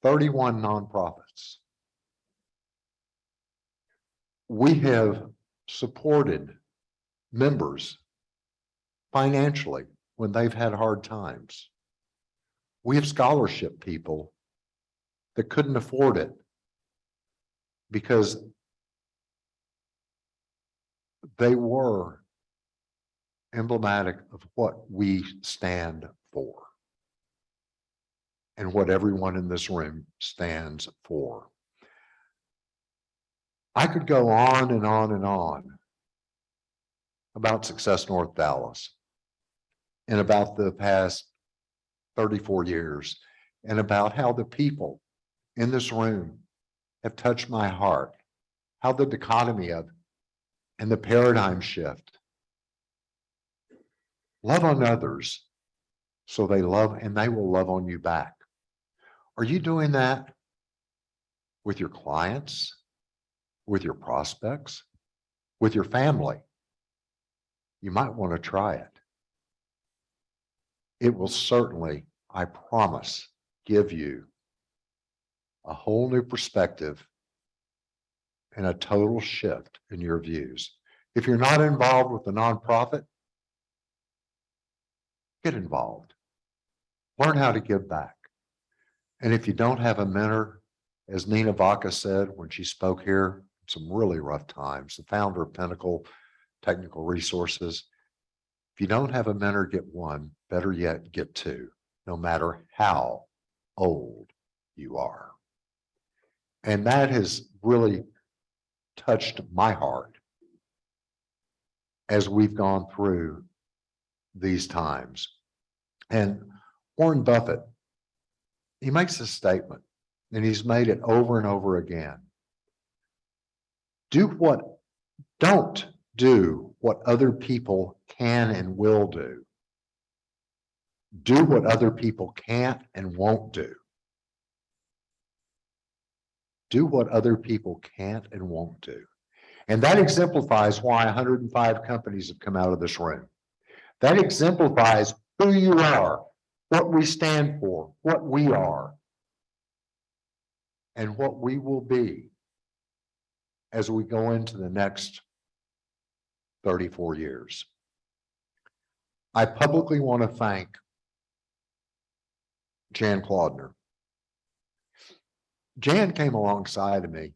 31 nonprofits. We have supported members financially when they've had hard times. We have scholarship people that couldn't afford it because they were emblematic of what we stand for and what everyone in this room stands for. I could go on and on and on about Success North Dallas and about the past 34 years and about how the people in this room have touched my heart, how the dichotomy of and the paradigm shift. Love on others so they love and they will love on you back. Are you doing that with your clients, with your prospects, with your family? You might want to try it. It will certainly, I promise, give you a whole new perspective and a total shift in your views. If you're not involved with the nonprofit, get involved. Learn how to give back. And if you don't have a mentor, as Nina Vaca said when she spoke here, some really rough times, the founder of Pinnacle Technical Resources. If you don't have a mentor, get one. Better yet, get two, no matter how old you are. And that has really touched my heart as we've gone through these times. And Warren Buffett, he makes a statement, and he's made it over and over again. Don't do what other people can and will do. Do what other people can't and won't do. Do what other people can't and won't do. And that exemplifies why 105 companies have come out of this room. That exemplifies who you are, what we stand for, what we are, and what we will be as we go into the next 34 years. I publicly want to thank Jan Claudner. Jan came alongside of me,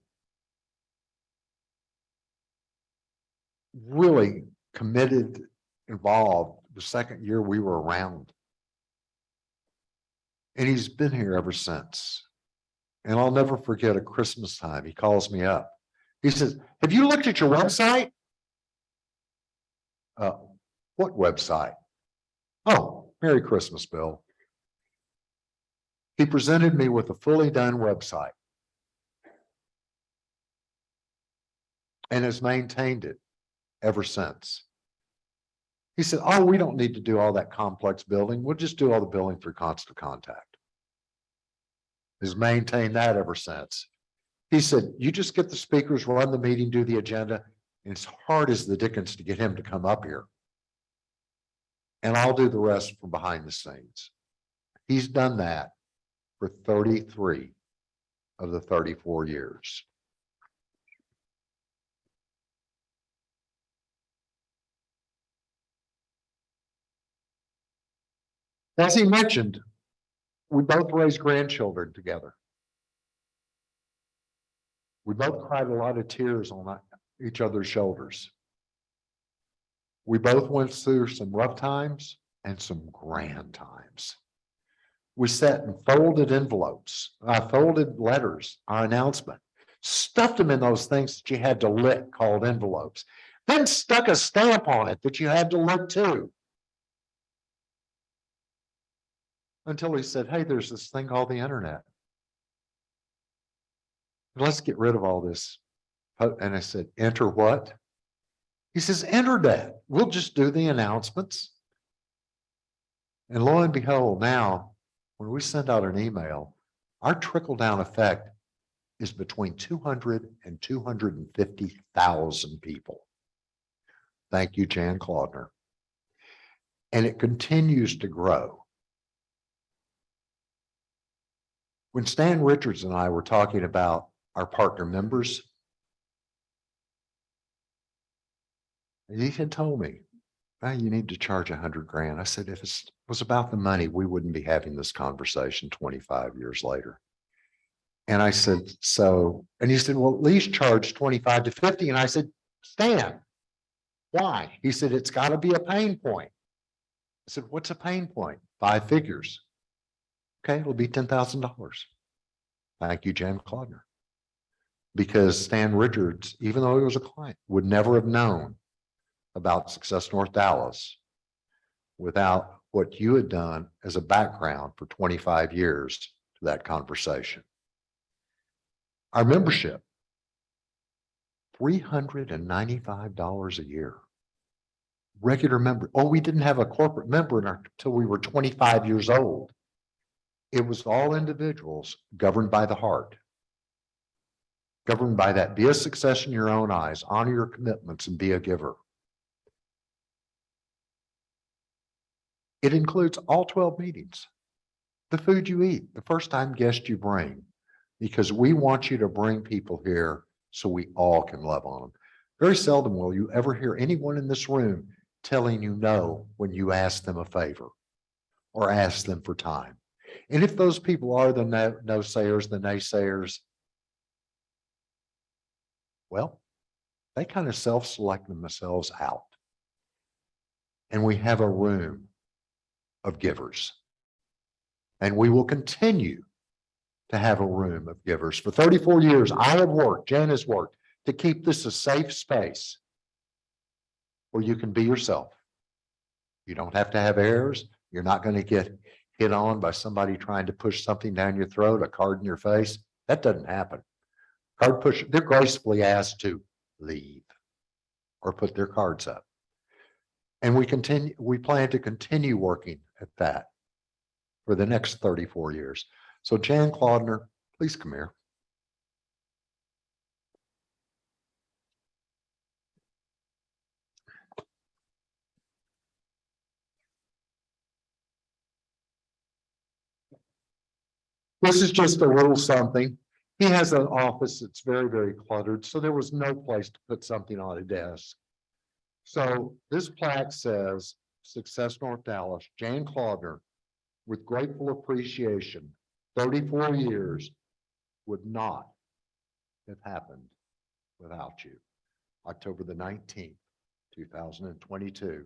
really committed, involved the second year we were around. And he's been here ever since. And I'll never forget at Christmas time, he calls me up. He says, have you looked at your website? What website? Oh, Merry Christmas, Bill. He presented me with a fully done website and has maintained it ever since. He said, oh, we don't need to do all that complex building. We'll just do all the billing through Constant Contact. Has maintained that ever since. He said, you just get the speakers, run the meeting, do the agenda. And it's hard as the dickens to get him to come up here. And I'll do the rest from behind the scenes. He's done that for 33 of the 34 years. As he mentioned, we both raised grandchildren together. We both cried a lot of tears on each other's shoulders. We both went through some rough times and some grand times. We sat and folded envelopes, folded letters, our announcement, stuffed them in those things that you had to lick called envelopes, then stuck a stamp on it that you had to lick too. Until he said, hey, there's this thing called the internet. Let's get rid of all this. And I said, enter what? He says, enter that. We'll just do the announcements. And lo and behold, now, when we send out an email, our trickle-down effect is between 200 and 250,000 people. Thank you, Jan Claudner. And it continues to grow. When Stan Richards and I were talking about our partner members, he had told me, "Ah, you need to charge $100,000. I said, if it was about the money, we wouldn't be having this conversation 25 years later. And I said, so, and he said, well, at least charge 25 to 50. And I said, Stan, why? He said, it's got to be a pain point. I said, what's a pain point? 5 figures. Okay, it'll be $10,000. Thank you, Jan Klodner. Because Stan Richards, even though he was a client, would never have known about Success North Dallas without what you had done as a background for 25 years to that conversation. Our membership, $395 a year. Regular member. Oh, we didn't have a corporate member until we were 25 years old. It was all individuals governed by the heart. Governed by that. Be a success in your own eyes. Honor your commitments and be a giver. It includes all 12 meetings. The food you eat, the first time guest you bring, because we want you to bring people here so we all can love on them. Very seldom will you ever hear anyone in this room telling you no when you ask them a favor or ask them for time. And if those people are the no-sayers, the naysayers, well, they kind of self-select themselves out. And we have a room of givers. And we will continue to have a room of givers. For 34 years, I have worked, Jan has worked to keep this a safe space where you can be yourself. You don't have to have airs. You're not going to get hit on by somebody trying to push something down your throat, a card in your face. That doesn't happen. Card push, they're gracefully asked to leave or put their cards up. And we plan to continue working at that for the next 34 years. So Jan Klodner, please come here. This is just a little something. He has an office that's very, very cluttered, so there was no place to put something on a desk. So this plaque says, Success North Dallas, Jan Klodner, with grateful appreciation, 34 years would not have happened without you. October the 19th, 2022.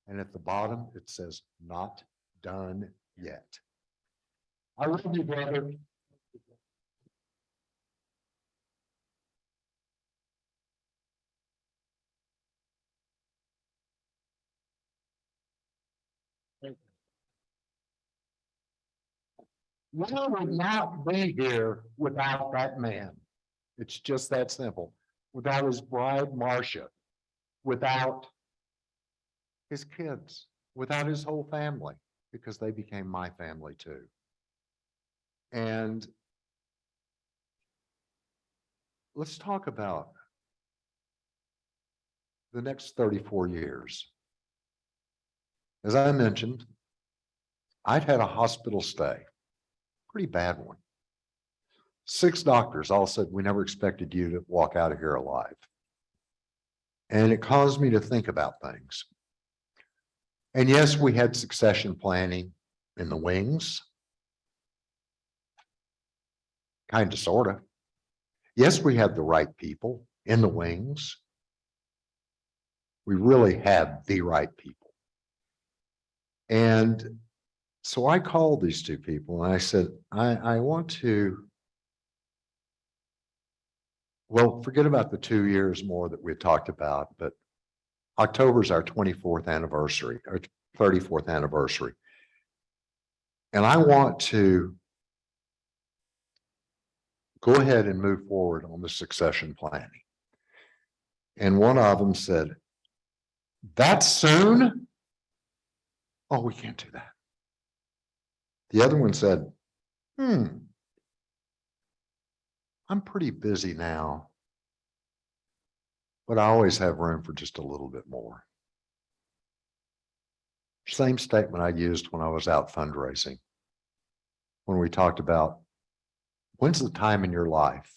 And at the bottom, it says, not done yet. I love you, brother. We would not be here without that man. It's just that simple. Without his bride, Marcia, without his kids, without his whole family, because they became my family too. And let's talk about the next 34 years. As I mentioned, I've had a hospital stay, pretty bad one. 6 doctors all said, we never expected you to walk out of here alive. And it caused me to think about things. And yes, we had succession planning in the wings. Kind of, sort of. Yes, we had the right people in the wings. We really had the right people. And so I called these 2 people and I said, I want to, well, forget about the 2 years more that we talked about, but October is our 24th anniversary, or 34th anniversary. And I want to go ahead and move forward on the succession planning. And one of them said, that soon? Oh, we can't do that. The other one said, I'm pretty busy now, but I always have room for just a little bit more. Same statement I used when I was out fundraising. When we talked about, when's the time in your life?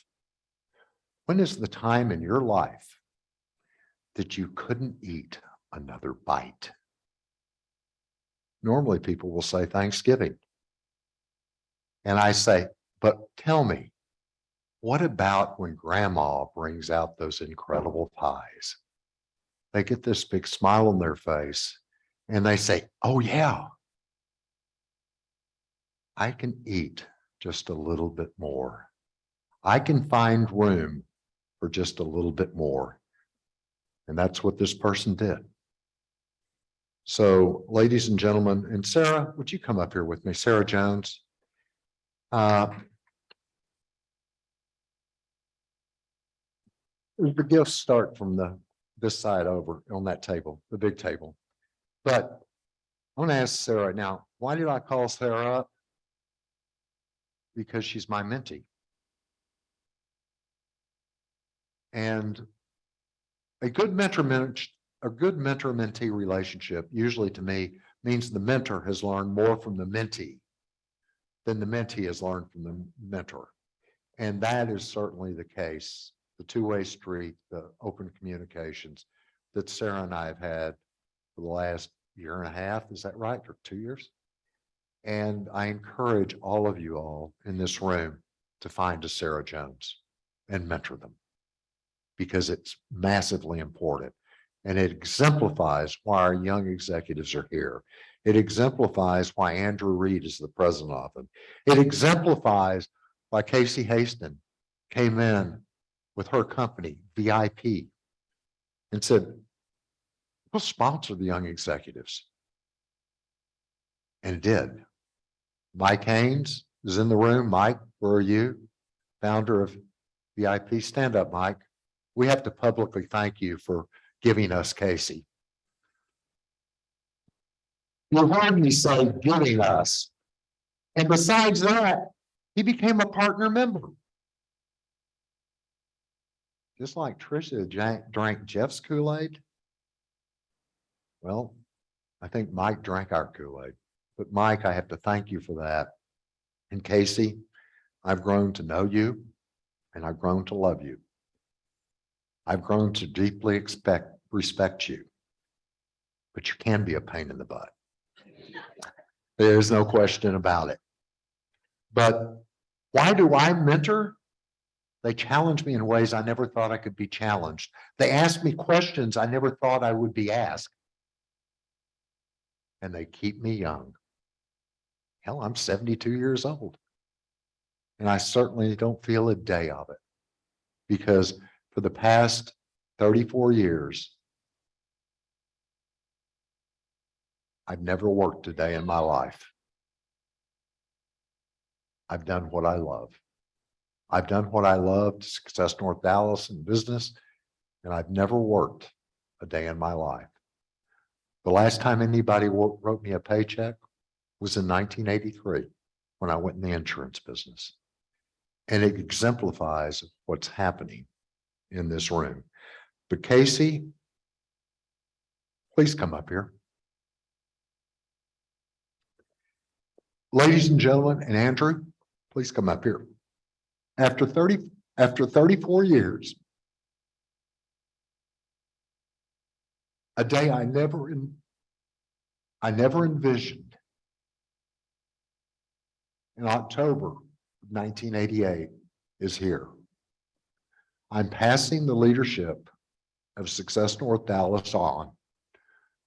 When is the time in your life that you couldn't eat another bite? Normally people will say Thanksgiving. And I say, but tell me, what about when grandma brings out those incredible pies? They get this big smile on their face and they say, oh yeah, I can eat just a little bit more. I can find room for just a little bit more. And that's what this person did. So, ladies and gentlemen, and Sarah, would you come up here with me? Sarah Jones. The gifts start from this side over on that table, the big table. But I want to ask Sarah now, why did I call Sarah up? Because she's my mentee. And a good mentor-mentee relationship usually to me means the mentor has learned more from the mentee than the mentee has learned from the mentor. And that is certainly the case, the two-way street, the open communications that Sarah and I have had for the last year and a half. Is that right? Or 2 years? And I encourage all of you all in this room to find a Sarah Jones and mentor them, because it's massively important. And it exemplifies why our young executives are here. It exemplifies why Andrew Reed is the president of them. It exemplifies why Casey Haston came in with her company, VIP, and said, we'll sponsor the young executives. And it did. Mike Haynes is in the room. Mike, where are you? Founder of VIP. Stand up, Mike. We have to publicly thank you for giving us Casey. You heard me say giving us. And besides that, he became a partner member. Just like Tricia drank Jeff's Kool-Aid. Well, I think Mike drank our Kool-Aid. But Mike, I have to thank you for that. And Casey, I've grown to know you and I've grown to love you. I've grown to deeply respect you, but you can be a pain in the butt. There's no question about it. But why do I mentor? They challenge me in ways I never thought I could be challenged. They ask me questions I never thought I would be asked. And they keep me young. Hell, I'm 72 years old. And I certainly don't feel a day of it, because for the past 34 years, I've never worked a day in my life. I've done what I love. I've done what I love to Success North Dallas in business, and I've never worked a day in my life. The last time anybody wrote me a paycheck was in 1983 when I went in the insurance business. And it exemplifies what's happening in this room. But Casey, please come up here. Ladies and gentlemen, and Andrew, please come up here. After 34 years, a day I never envisioned, in October of 1988 is here. I'm passing the leadership of Success North Dallas on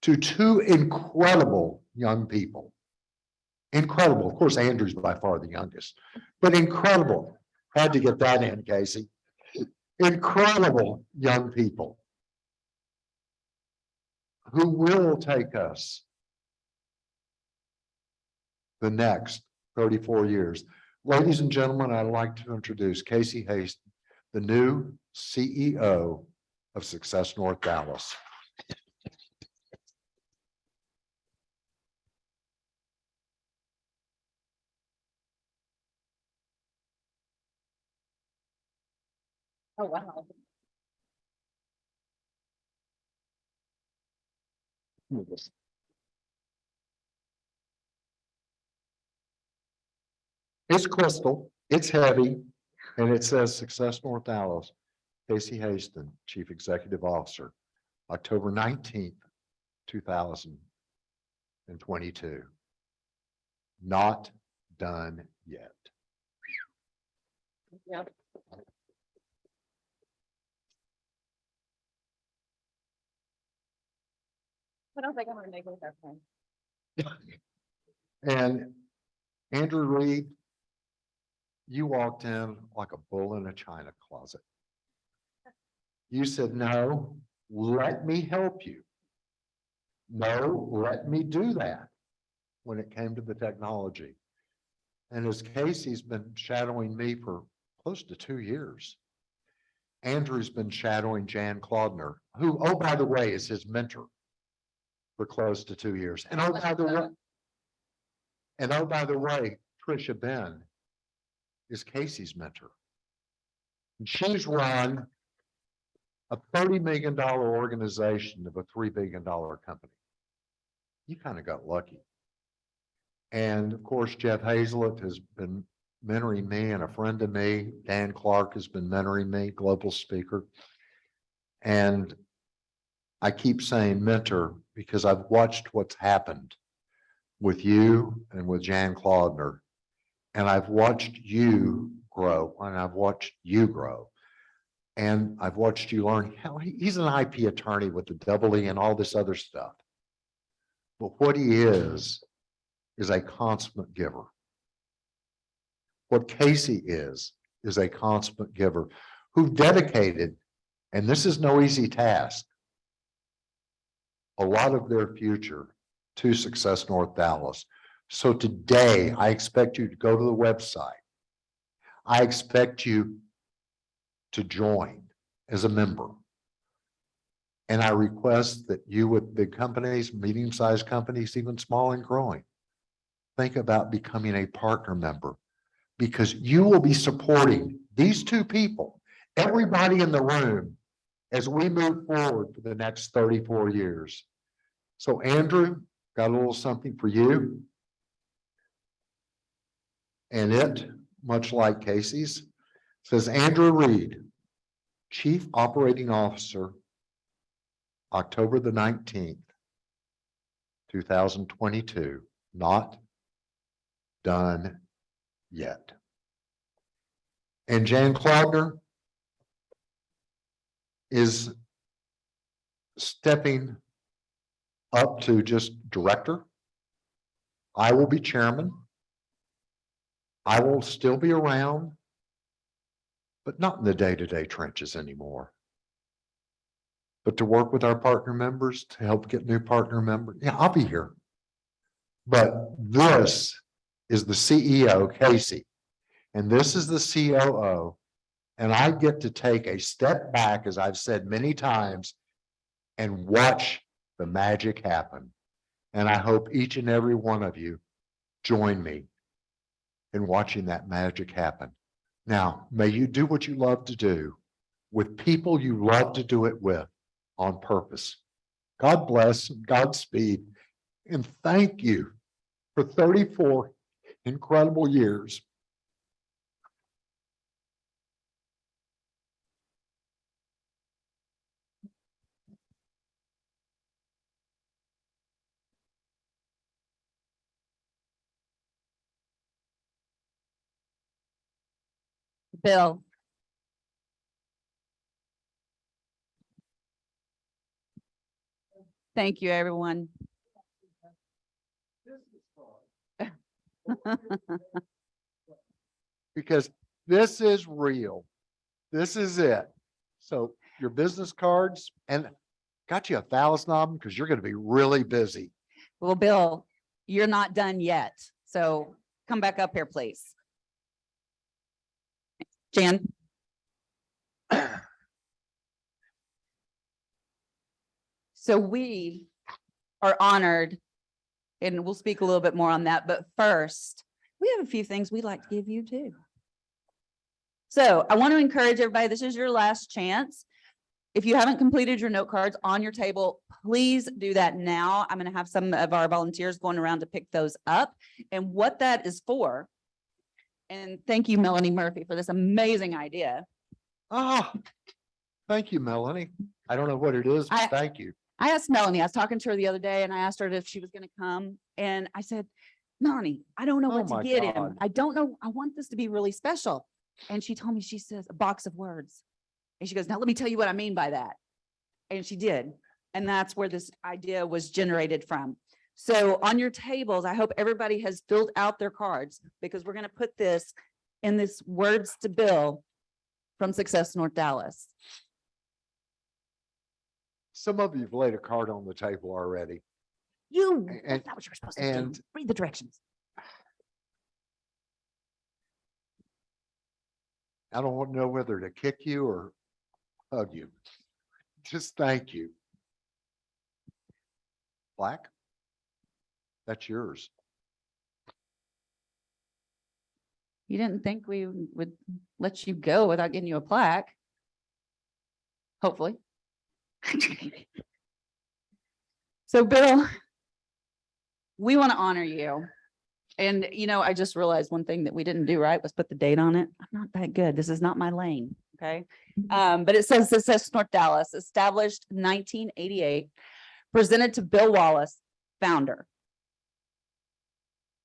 to two incredible young people. Incredible. Of course, Andrew's by far the youngest, but incredible. Had to get that in, Casey. Incredible young people who will take us the next 34 years. Ladies and gentlemen, I'd like to introduce Casey Haston, the new CEO of Success North Dallas. Oh, wow. It's crystal, it's heavy, and it says Success North Dallas. Casey Haston, Chief Executive Officer, October 19th, 2022. Not done yet. Yep. What else I got to make with that point? And Andrew Reed, you walked in like a bull in a china closet. You said, no, let me help you. No, let me do that when it came to the technology. And as Casey's been shadowing me for close to 2 years, Andrew's been shadowing Jan Claudner, who, oh, by the way, is his mentor for close to 2 years. And oh, by the way, Trisha Ben is Casey's mentor. And she's run a $30 million organization of a $3 billion company. You kind of got lucky. And of course, Jeff Hazlett has been mentoring me and a friend of me. Dan Clark has been mentoring me, global speaker. And I keep saying mentor because I've watched what's happened with you and with Jan Claudner. And I've watched you grow and I've watched you grow. And I've watched you learn how he's an IP attorney with the double E and all this other stuff. But what he is a consummate giver. What Casey is a consummate giver who dedicated, and this is no easy task, a lot of their future to Success North Dallas. So today, I expect you to go to the website. I expect you to join as a member. And I request that you with big companies, medium-sized companies, even small and growing, think about becoming a partner member because you will be supporting these two people, everybody in the room, as we move forward for the next 34 years. So Andrew, got a little something for you. And it, much like Casey's, says Andrew Reed, Chief Operating Officer, October the 19th, 2022, not done yet. And Jan Claudner is stepping up to just director. I will be chairman. I will still be around, but not in the day-to-day trenches anymore. But to work with our partner members to help get new partner members, yeah, I'll be here. But this is the CEO, Casey, and this is the COO. And I get to take a step back, as I've said many times, and watch the magic happen. And I hope each and every one of you join me in watching that magic happen. Now, may you do what you love to do with people you love to do it with on purpose. God bless, Godspeed, and thank you for 34 incredible years. Bill. Thank you, everyone. Because this is real. This is it. So your business cards, and got you 1,000 of them because you're going to be really busy. Well, Bill, you're not done yet. So come back up here, please. Jan. So we are honored, and we'll speak a little bit more on that, but first, we have a few things we'd like to give you too. So I want to encourage everybody, this is your last chance. If you haven't completed your note cards on your table, please do that now. I'm going to have some of our volunteers going around to pick those up. And what that is for And thank you, Melanie Murphy, for this amazing idea. Ah, thank you, Melanie. I don't know what it is, I- but thank you. I asked Melanie, I was talking to her the other day and I asked her if she was gonna come and I said, Melanie, I don't know Oh what to my get him. God. I don't know. I want this to be really special. And she told me, she says, a box of words. And she goes, now let me tell you what I mean by that. And she did. And that's where this idea was generated from. So on your tables, I hope everybody has filled out their cards because we're gonna put this in this words to Bill from Success North Dallas. Some of you've laid a card on the table already. You, And- that's not what you're supposed to do. and- Read the directions. I don't want to know whether to kick you or hug you. Just thank you. Black? That's yours. You didn't think we would let you go without getting you a plaque? Hopefully. So Bill, we want to honor you. And I just realized one thing that we didn't do right was put the date on it. I'm not that good. This is not my lane, okay? But it says North Dallas, established 1988, presented to Bill Wallace, founder.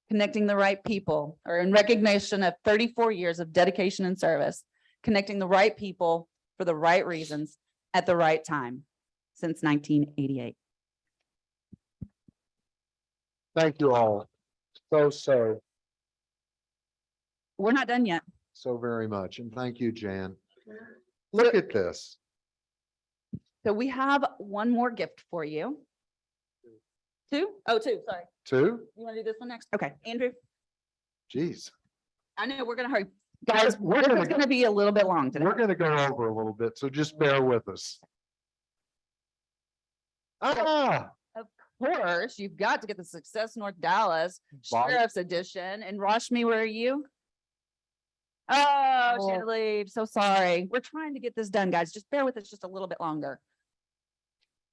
Connecting the right people, or in recognition of 34 years of dedication and service, connecting the right people for the right reasons at the right time since 1988. Thank you all We're not done yet. so very much. And thank you, Jan. Look at this. So we have one more gift for you. Two? Oh, two, sorry. Two? You want to do this one next? Okay, Andrew, Geez, I know we're gonna hurry. Guys, We're this gonna is gonna be a little bit long today. we're gonna go over a little bit, so just bear with us. Ah, Of course, you've got to get the Success North Dallas Bob- Sheriff's Edition. And Rashmi, where are you? Oh, she had to leave. So sorry. We're trying to get this done, guys. Just bear with us just a little bit longer.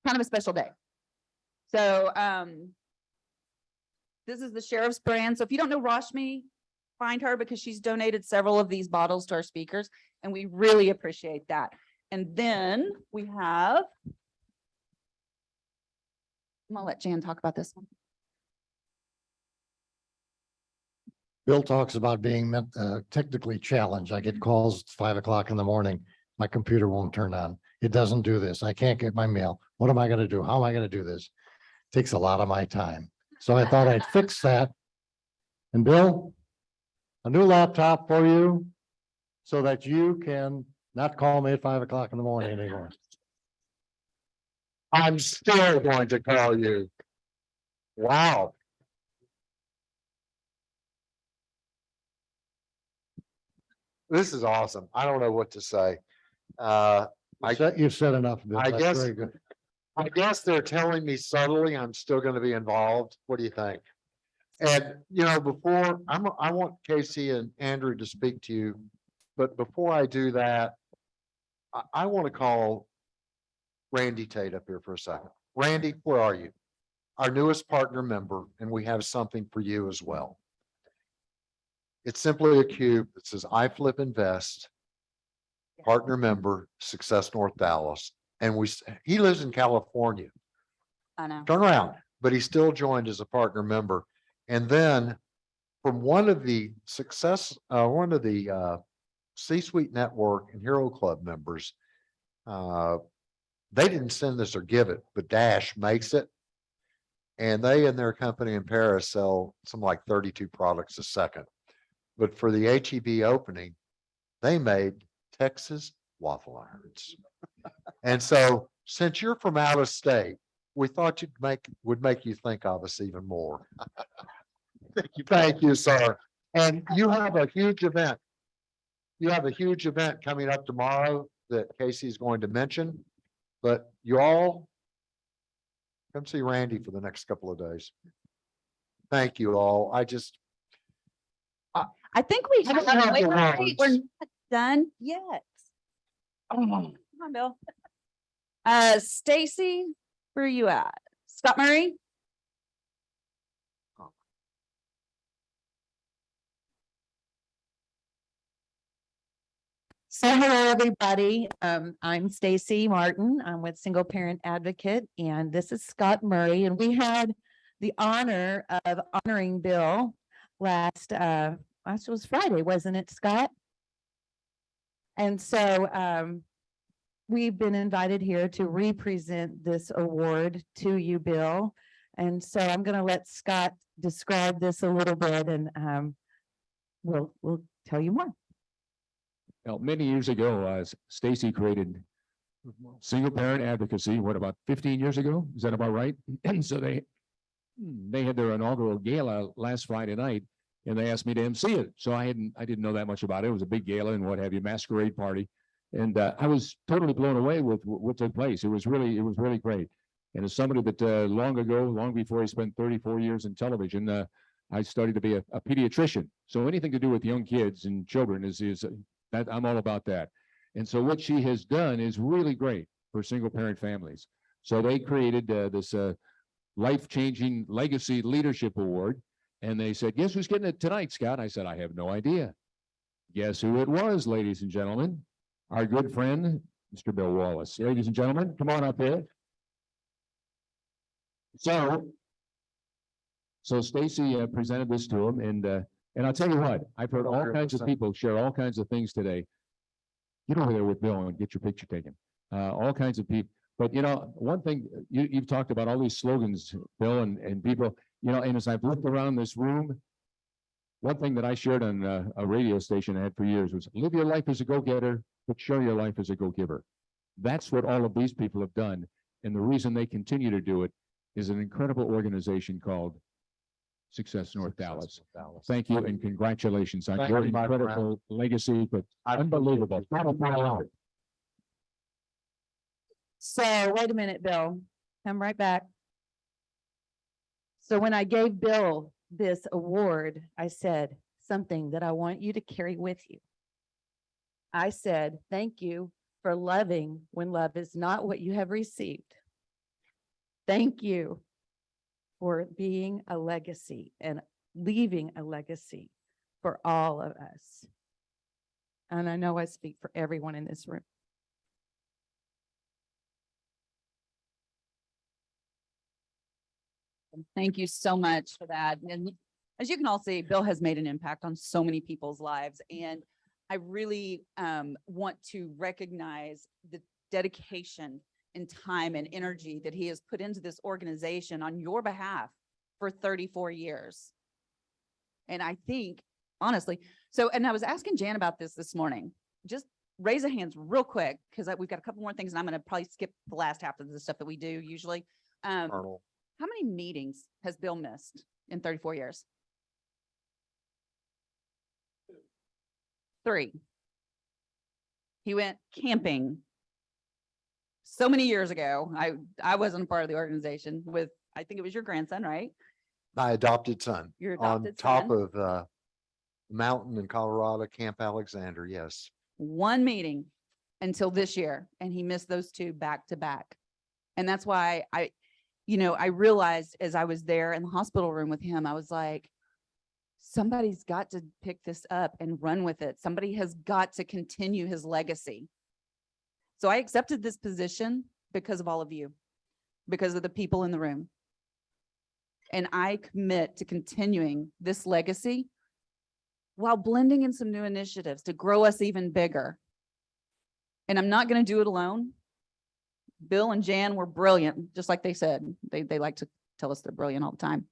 Kind of a special day. So, this is the sheriff's brand. So if you don't know Rashmi, find her because she's donated several of these bottles to our speakers and we really appreciate that. And then we have, I'm gonna let Jan talk about this one. Bill talks about being technically challenged. I get calls at 5 o'clock in the morning. My computer won't turn on. It doesn't do this. I can't get my mail. What am I gonna do? How am I gonna do this? Takes a lot of my time. So I thought I'd fix that. And Bill, a new laptop for you so that you can not call me at 5 o'clock in the morning anymore. I'm still going to call you. Wow. This is awesome. I don't know what to say. You've said enough, Bill. I That's guess- very good. I guess they're telling me subtly I'm still gonna be involved. What do you think? And, before, I want Casey and Andrew to speak to you, but before I do that, I want to call Randy Tate up here for a second. Randy, where are you? Our newest partner member, and we have something for you as well. It's simply a cube that says iFlip Invest, partner member, Success North Dallas. And he lives in California. I know. Turn around, but he still joined as a partner member. And then from one of the C-Suite Network and Hero Club members, they didn't send this or give it, but Dash makes it. And they and their company in Paris sell some like 32 products a second. But for the HEB opening, they made Texas waffle irons. And so since you're from out of state, we thought would make you think of us even more. Thank you, sir. And you have a huge event. You have a huge event coming up tomorrow that Casey is going to mention, but you all come see Randy for the next couple of days. Thank you all. I think we, I don't have wait, the wait, we're words. not done yet. Come on, Bill. Stacy, where are you at? Scott Murray? So hello, everybody. I'm Stacy Martin. I'm with Single Parent Advocate, and this is Scott Murray. And we had the honor of honoring Bill last was Friday, wasn't it, Scott? And so we've been invited here to represent this award to you, Bill. And so I'm going to let Scott describe this a little bit, and we'll tell you more. Now, many years ago, Stacy created single parent advocacy, what, about 15 years ago? Is that about right? And so they had their inaugural gala last Friday night, and they asked me to MC it. So I didn't know that much about it. It was a big gala and what have you, masquerade party. And I was totally blown away with what took place. It was really great. And as somebody that long ago, long before he spent 34 years in television, I studied to be a pediatrician. So anything to do with young kids and children is that I'm all about that. And so what she has done is really great for single parent families. So they created this life-changing legacy leadership award. And they said, guess who's getting it tonight, Scott? I said, I have no idea. Guess who it was, ladies and gentlemen? Our good friend, Mr. Bill Wallace. Ladies and gentlemen, come on up here. So Stacy presented this to him, and I'll tell you what, I've heard all kinds of people share all kinds of things today. Get over there with Bill and get your picture taken. All kinds of people. But you know, one thing you've talked about all these slogans, Bill, and people, you know, and as I've looked around this room, one thing that I shared on a radio station I had for years was live your life as a go-getter, but share your life as a go-giver. That's what all of these people have done. And the reason they continue to do it is an incredible organization called Success North Dallas. Thank you and congratulations on Thank your you, my friend. incredible legacy, but unbelievable. So wait a minute, Bill. Come right back. So when I gave Bill this award, I said something that I want you to carry with you. I said, thank you for loving when love is not what you have received. Thank you for being a legacy and leaving a legacy for all of us. And I know I speak for everyone in this room. Thank you so much for that. And as you can all see, Bill has made an impact on so many people's lives. And I really want to recognize the dedication and time and energy that he has put into this organization on your behalf for 34 years. And I think, honestly, and I was asking Jan about this morning. Just raise a hands real quick, because we've got a couple more things, and I'm going to probably skip the last half of the stuff that we do usually. Colonel. How many meetings has Bill missed in 34 years? 3. He went camping so many years ago. I wasn't a part of the organization with, I think it was your grandson, right? My adopted son. Your On adopted top son. of mountain in Colorado, Camp Alexander, yes. 1 meeting until this year, and he missed those 2 back to back. And that's why I realized as I was there in the hospital room with him, I was like, somebody's got to pick this up and run with it. Somebody has got to continue his legacy. So I accepted this position because of all of you, because of the people in the room. And I commit to continuing this legacy while blending in some new initiatives to grow us even bigger. And I'm not going to do it alone. Bill and Jan were brilliant, just like they said. They like to tell us they're brilliant all the time.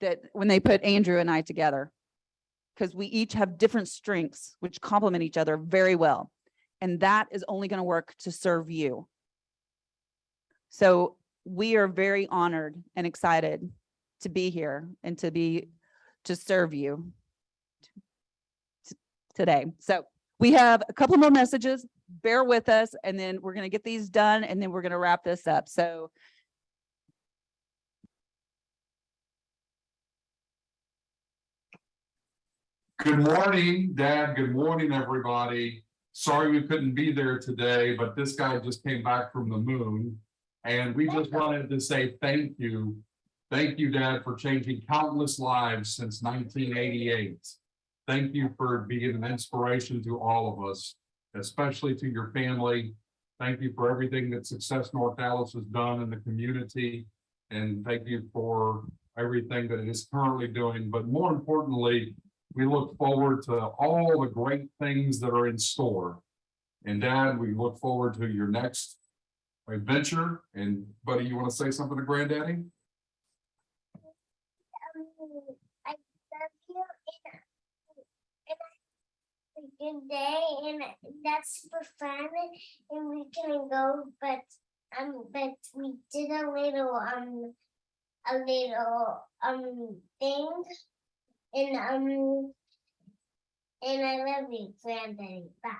That when they put Andrew and I together, because we each have different strengths which complement each other very well. And that is only going to work to serve you. So we are very honored and excited to be here and to serve you today. So we have a couple more messages. Bear with us, and then we're going to get these done, and then we're going to wrap this up. So good morning, Dad. Good morning, everybody. Sorry we couldn't be there today, but this guy just came back from the moon. And we just wanted to say thank you. Thank you, Dad, for changing countless lives since 1988. Thank you for being an inspiration to all of us. especially to your family. Thank you for everything that Success North Dallas has done in the community. And thank you for everything that it is currently doing. But more importantly, we look forward to all the great things that are in store. And Dad, we look forward to your next adventure. And buddy, you want to say something to Granddaddy? I love you and a good day, and that's super fun, and we can go, but we did a little thing, and I love you, Granddaddy. Bye.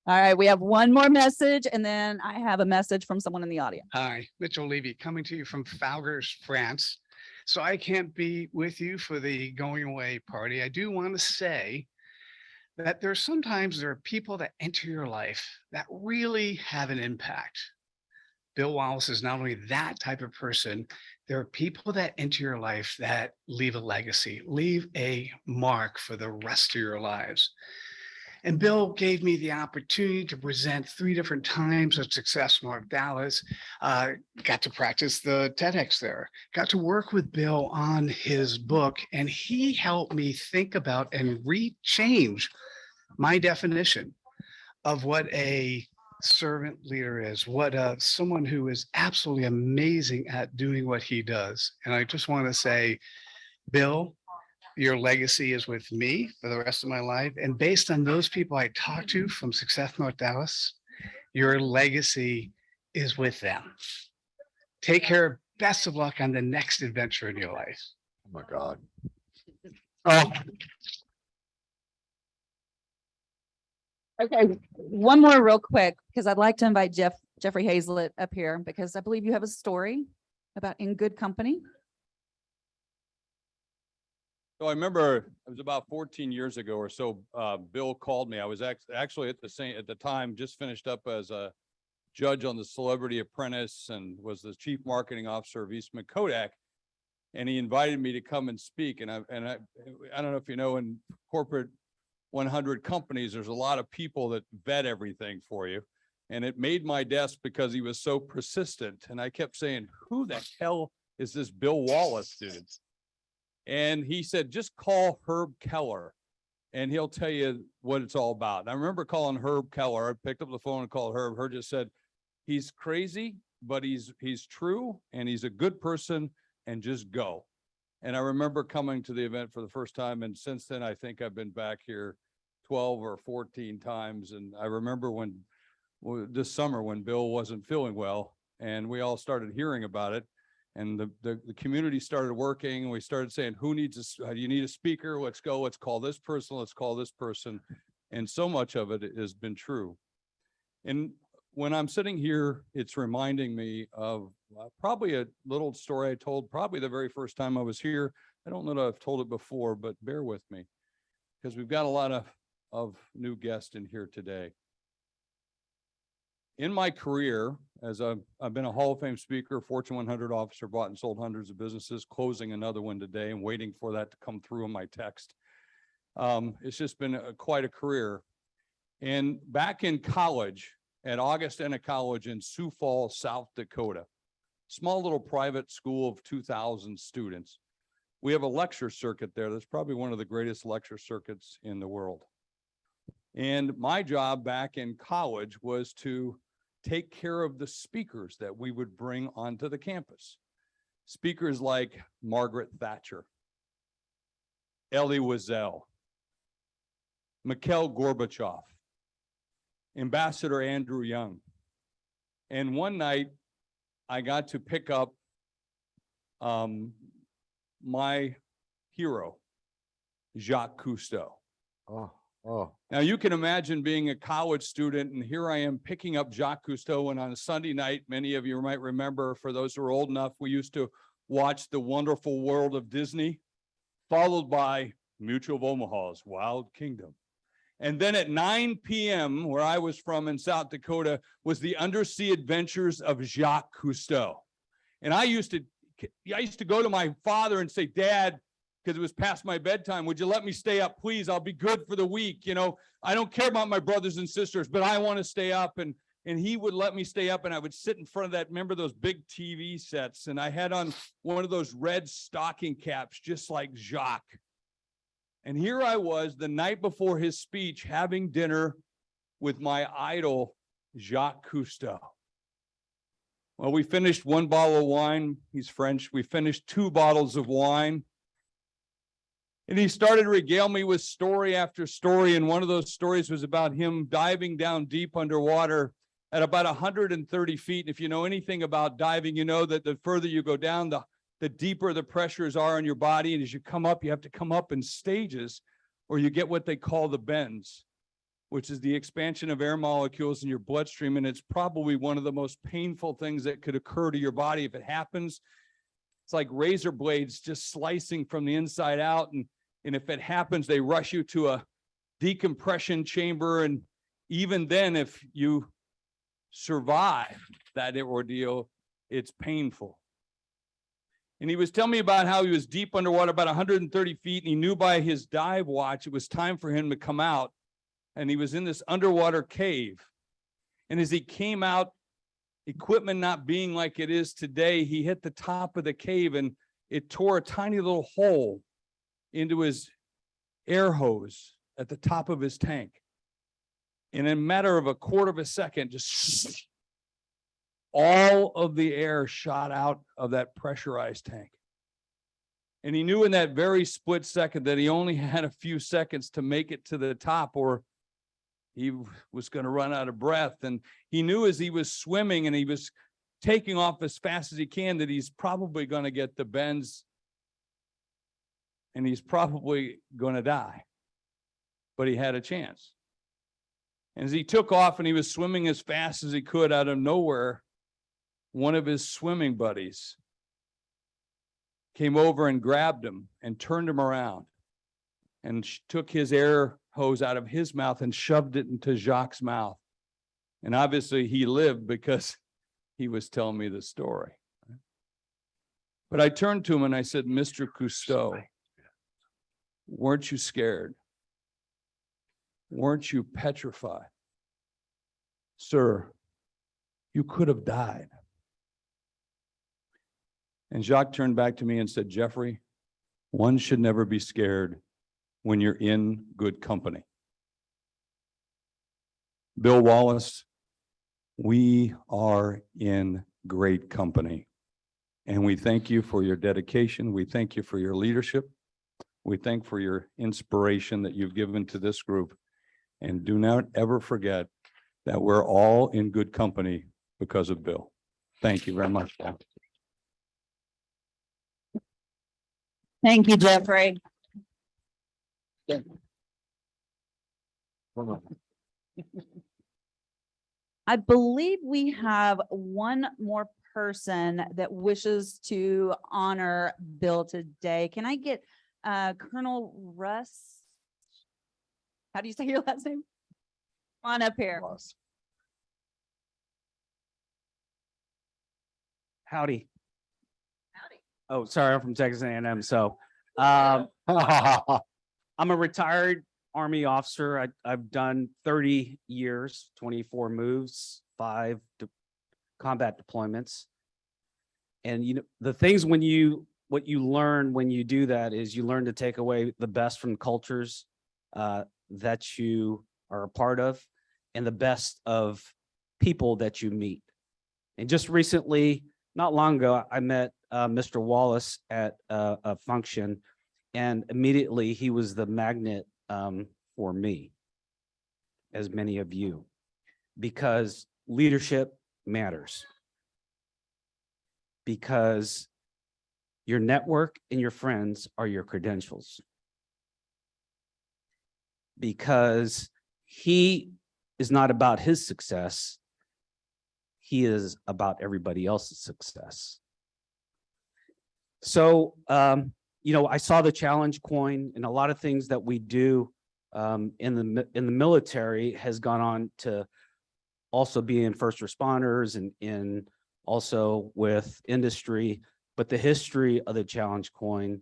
All right, we have one more message and then I have a message from someone in the audience. Hi, Mitchell Levy, coming to you from Falgers, France. So I can't be with you for the going away party. I do want to say that there are people that enter your life that really have an impact. Bill Wallace is not only that type of person, there are people that enter your life that leave a legacy, leave a mark for the rest of your lives. And Bill gave me the opportunity to present 3 different times at Success North Dallas. Got to practice the TEDx there, got to work with Bill on his book, and he helped me think about and rechange my definition of what a servant leader is, what someone who is absolutely amazing at doing what he does. And I just want to say, Bill, your legacy is with me for the rest of my life. And based on those people I talked to from Success North Dallas, your legacy is with them. Take care. Best of luck on the next adventure in your life. Oh my God. Okay, one more real quick, because I'd like to invite Jeffrey Hazlett up here because I believe you have a story about In Good Company. So I remember it was about 14 years ago or so, Bill called me. I was actually at the time, just finished up as a judge on the Celebrity Apprentice and was the chief marketing officer of Eastman Kodak. And he invited me to come and speak. And I don't know if you know, in corporate 100 companies, there's a lot of people that vet everything for you. And it made my desk because he was so persistent. And I kept saying, who the hell is this Bill Wallace dude? And he said, just call Herb Keller and he'll tell you what it's all about. And I remember calling Herb Keller. I picked up the phone and called Herb. Herb just said, he's crazy, but he's true and he's a good person, and just go. And I remember coming to the event for the first time. And since then, I think I've been back here 12 or 14 times. And I remember this summer when Bill wasn't feeling well and we all started hearing about it. And the community started working and we started saying, do you need a speaker? Let's go, let's call this person, let's call this person. And so much of it has been true. And when I'm sitting here, it's reminding me of probably a little story I told probably the very first time I was here. I don't know that I've told it before, but bear with me because we've got a lot of new guests in here today. In my career, as I've been a Hall of Fame speaker, Fortune 100 officer, bought and sold hundreds of businesses, closing another one today and waiting for that to come through in my text. It's just been quite a career. And back in college, at Augustana College in Sioux Falls, South Dakota, small little private school of 2,000 students. We have a lecture circuit there. That's probably one of the greatest lecture circuits in the world. And my job back in college was to take care of the speakers that we would bring onto the campus. Speakers like Margaret Thatcher, Elie Wiesel, Mikhail Gorbachev, Ambassador Andrew Young. And one night I got to pick up my hero, Jacques Cousteau. Oh, Now you can imagine being a college student and here I am picking up Jacques Cousteau, and on a Sunday night, many of you might remember, for those who are old enough, we used to watch The Wonderful World of Disney, followed by Mutual of Omaha's Wild Kingdom. And then at 9 p.m., where I was from in South Dakota, was the Undersea Adventures of Jacques Cousteau. And I used to I used to go to my father and say, Dad, because it was past my bedtime, would you let me stay up, please? I'll be good for the week. You know, I don't care about my brothers and sisters, but I want to stay up. And he would let me stay up, and I would sit in front of that, remember those big TV sets? And I had on one of those red stocking caps, just like Jacques. And here I was the night before his speech, having dinner with my idol, Jacques Cousteau. Well, we finished one bottle of wine. He's French. We finished 2 bottles of wine. And he started to regale me with story after story. And one of those stories was about him diving down deep underwater at about 130 feet. And if you know anything about diving, you know that the further you go down, the deeper the pressures are in your body. And as you come up, you have to come up in stages, or you get what they call the bends, which is the expansion of air molecules in your bloodstream. And it's probably one of the most painful things that could occur to your body. If it happens, it's like razor blades just slicing from the inside out. And if it happens, they rush you to a decompression chamber. And even then, if you survive that ordeal, it's painful. And he was telling me about how he was deep underwater, about 130 feet, and he knew by his dive watch it was time for him to come out. And he was in this underwater cave. And as he came out, equipment not being like it is today, he hit the top of the cave and it tore a tiny little hole into his air hose at the top of his tank. And in a matter of a quarter of a second, just all of the air shot out of that pressurized tank. And he knew in that very split second that he only had a few seconds to make it to the top, or he was going to run out of breath. And he knew as he was swimming and he was taking off as fast as he can that he's probably going to get the bends and he's probably going to die. But he had a chance. And as he took off and he was swimming as fast as he could, out of nowhere, one of his swimming buddies came over and grabbed him and turned him around and took his air hose out of his mouth and shoved it into Jacques' mouth. And obviously he lived because he was telling me the story. But I turned to him and I said, Mr. Cousteau, weren't you scared? Weren't you petrified? Sir, you could have died. And Jacques turned back to me and said, Jeffrey, one should never be scared when you're in good company. Bill Wallace, we are in great company. And we thank you for your dedication. We thank you for your leadership. We thank for your inspiration that you've given to this group. And do not ever forget that we're all in good company because of Bill. Thank you very much, Paul. Thank you, Jeffrey. I believe we have one more person that wishes to honor Bill today. Can I get Colonel Russ? How do you say your last name? Come on up here. Howdy. Howdy. Oh, sorry, I'm from Texas A&M. So I'm a retired Army officer. I've done 30 years, 24 moves, 5 combat deployments. And you know, the things what you learn when you do that is you learn to take away the best from cultures that you are a part of and the best of people that you meet. And just recently, not long ago, I met Mr. Wallace at a function, and immediately he was the magnet for me, as many of you, because leadership matters. Because your network and your friends are your credentials. Because he is not about his success. He is about everybody else's success. So, you know, I saw the challenge coin, and a lot of things that we do in the military has gone on to also be in first responders and in also with industry. But the history of the challenge coin,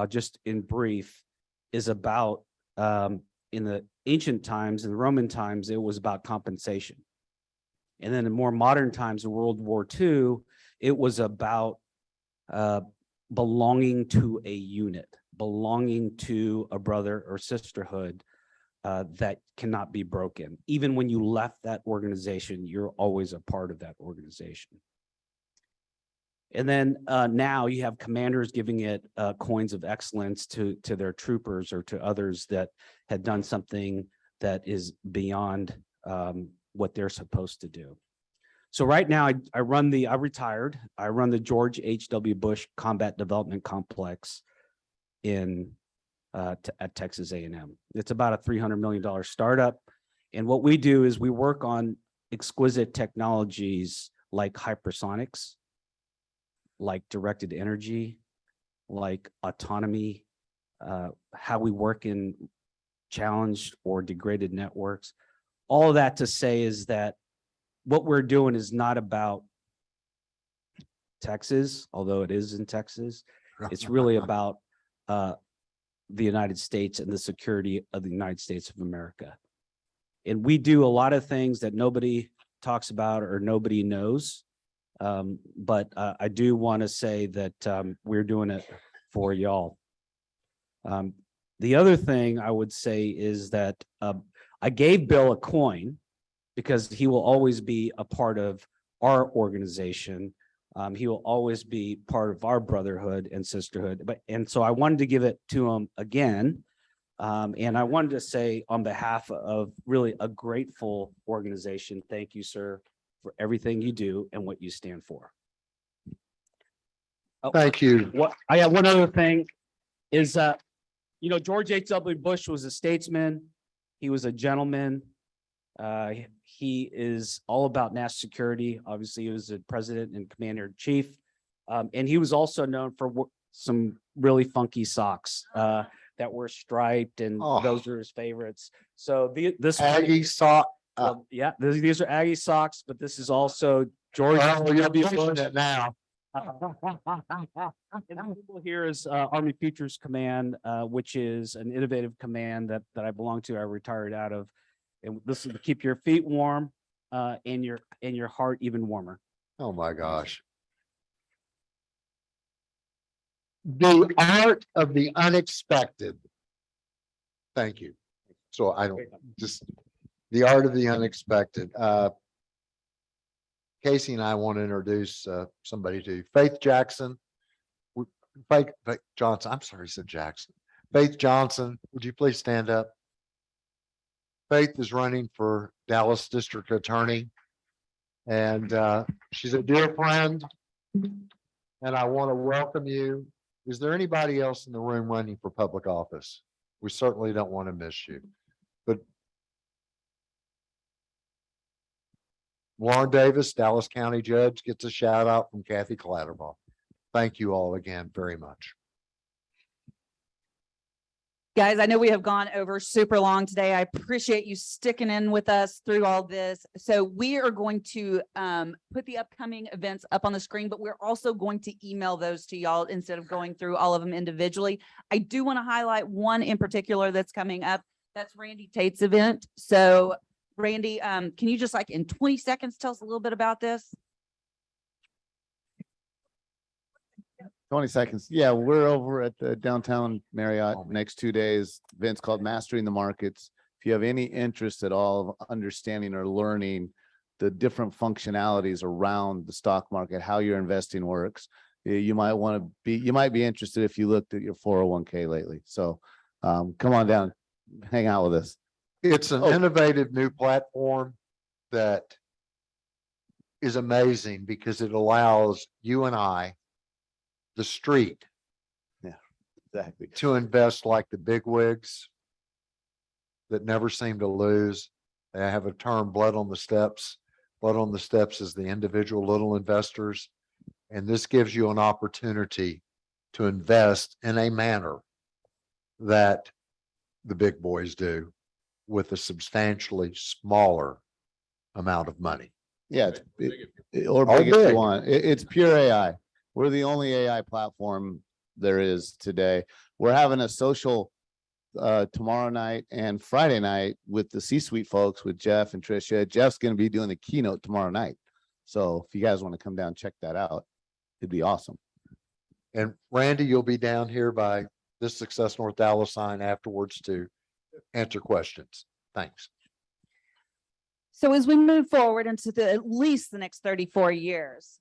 just in brief, is about, in the ancient times, in the Roman times, it was about compensation. And then in more modern times, in World War II, it was about belonging to a unit, belonging to a brother or sisterhood that cannot be broken. Even when you left that organization, you're always a part of that organization. And then now you have commanders giving it coins of excellence to their troopers or to others that had done something that is beyond what they're supposed to do. So right now I retired. I run the George H.W. Bush Combat Development Complex at Texas A&M. It's about a $300 million startup. And what we do is we work on exquisite technologies like hypersonics, like directed energy, like autonomy, how we work in challenged or degraded networks. All of that to say is that what we're doing is not about Texas, although it is in Texas. It's really about the United States and the security of the United States of America. And we do a lot of things that nobody talks about or nobody knows. But I do want to say that we're doing it for y'all. The other thing I would say is that I gave Bill a coin because he will always be a part of our organization. He will always be part of our brotherhood and sisterhood. And so I wanted to give it to him again. And I wanted to say on behalf of really a grateful organization, thank you, sir, for everything you do and what you stand for. Thank you. I got one other thing is, George H.W. Bush was a statesman. He was a gentleman. He is all about national security. Obviously, he was the president and commander in chief. And he was also known for some really funky socks that were striped, and those are his favorites. So this Aggie sock. yeah, these are Aggie socks, but this is also George. You're pushing it now. And here is Army Futures Command, which is an innovative command that I belong to. I retired out of, and this is to keep your feet warm and your heart even warmer. Oh, my gosh. The art of the unexpected. Thank you. So I don't just the art of the unexpected. Casey and I want to introduce somebody to you. Faith Jackson. Faith Johnson. I'm sorry, I said Jackson. Faith Johnson, would you please stand up? Faith is running for Dallas District Attorney. And she's a dear friend. And I want to welcome you. Is there anybody else in the room running for public office? We certainly don't want to miss you. But Lauren Davis, Dallas County Judge, gets a shout out from Kathy Clatterbaugh. Thank you all again very much. Guys, I know we have gone over super long today. I appreciate you sticking in with us through all this. So we are going to put the upcoming events up on the screen, but we're also going to email those to y'all instead of going through all of them individually. I do want to highlight one in particular that's coming up. That's Randy Tate's event. So Randy, can you just in 20 seconds, tell us a little bit about this? 20 seconds. Yeah, we're over at the downtown Marriott next 2 days. Event's called Mastering the Markets. If you have any interest at all of understanding or learning the different functionalities around the stock market, how your investing works, you might be interested if you looked at your 401k lately. So come on down, hang out with us. It's an innovative new platform that is amazing because it allows you and I, the street, Exactly. to invest like the big wigs that never seem to lose. They have a term, blood on the steps. Blood on the steps is the individual little investors. And this gives you an opportunity to invest in a manner that the big boys do with a substantially smaller amount of money. Yeah, or big if you want. It's pure AI. We're the only AI platform there is today. We're having a social tomorrow night and Friday night with the C-suite folks with Jeff and Tricia. Jeff's going to be doing the keynote tomorrow night. So if you guys want to come down, check that out. It'd be awesome. And Randy, you'll be down here by this Success North Dallas sign afterwards to answer questions. Thanks. So as we move forward into at least the next 34 years,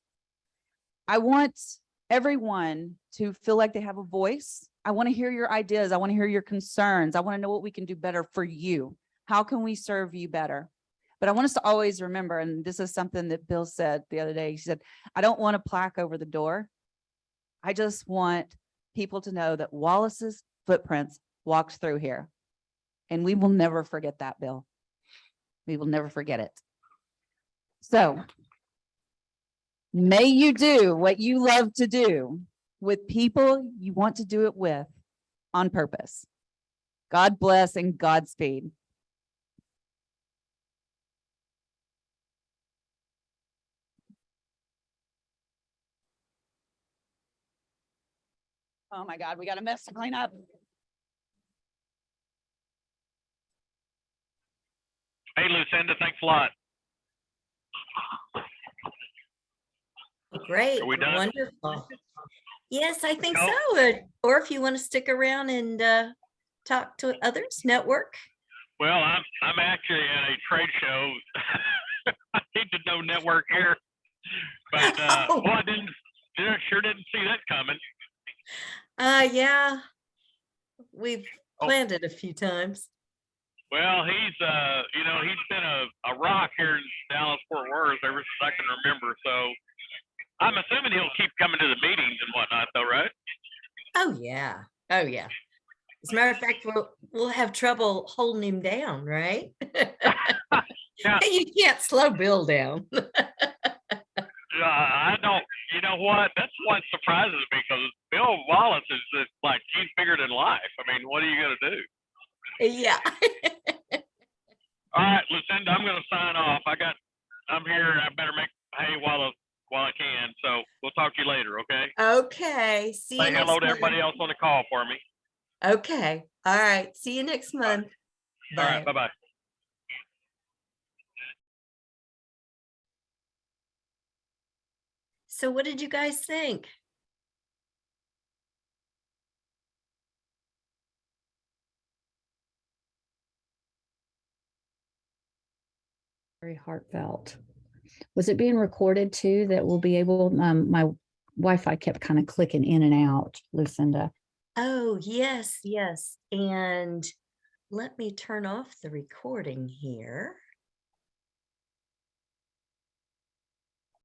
I want everyone to feel like they have a voice. I want to hear your ideas. I want to hear your concerns. I want to know what we can do better for you. How can we serve you better? But I want us to always remember, and this is something that Bill said the other day. He said, I don't want a plaque over the door. I just want people to know that Wallace's footprints walked through here. And we will never forget that, Bill. We will never forget it. So may you do what you love to do with people you want to do it with on purpose. God bless and Godspeed. Oh my God, we got a mess to clean up. Hey, Lucinda, thanks a lot. Great, Are we done? wonderful. Yes, I think No. so. Or if you want to stick around and talk to others, network. Well, I'm actually at a trade show. I need to know network here. But Oh. well, I sure didn't see that coming. Yeah, we've Oh. planned it a few times. Well, he's he's been a rock here in Dallas Fort Worth ever since I can remember. So I'm assuming he'll keep coming to the meetings and whatnot, though, right? Oh, yeah. Oh, yeah. As a matter of fact, we'll have trouble holding him down, right? Yeah. You can't slow Bill down. I don't. You know what? That's what surprises me because Bill Wallace is just like he's bigger than life. I mean, what are you gonna do? Yeah. All right, Lucinda, I'm gonna sign off. I'm here. I better make hay while I can. So we'll talk to you later, okay? Okay. See you Say next hello to month. everybody else on the call for me. Okay. All right. See you next month. All right, Bye. bye-bye. So what did you guys think? Very heartfelt. Was it being recorded too that we'll be able, my Wi-Fi kept kind of clicking in and out, Lucinda. Oh, yes, yes. And let me turn off the recording here.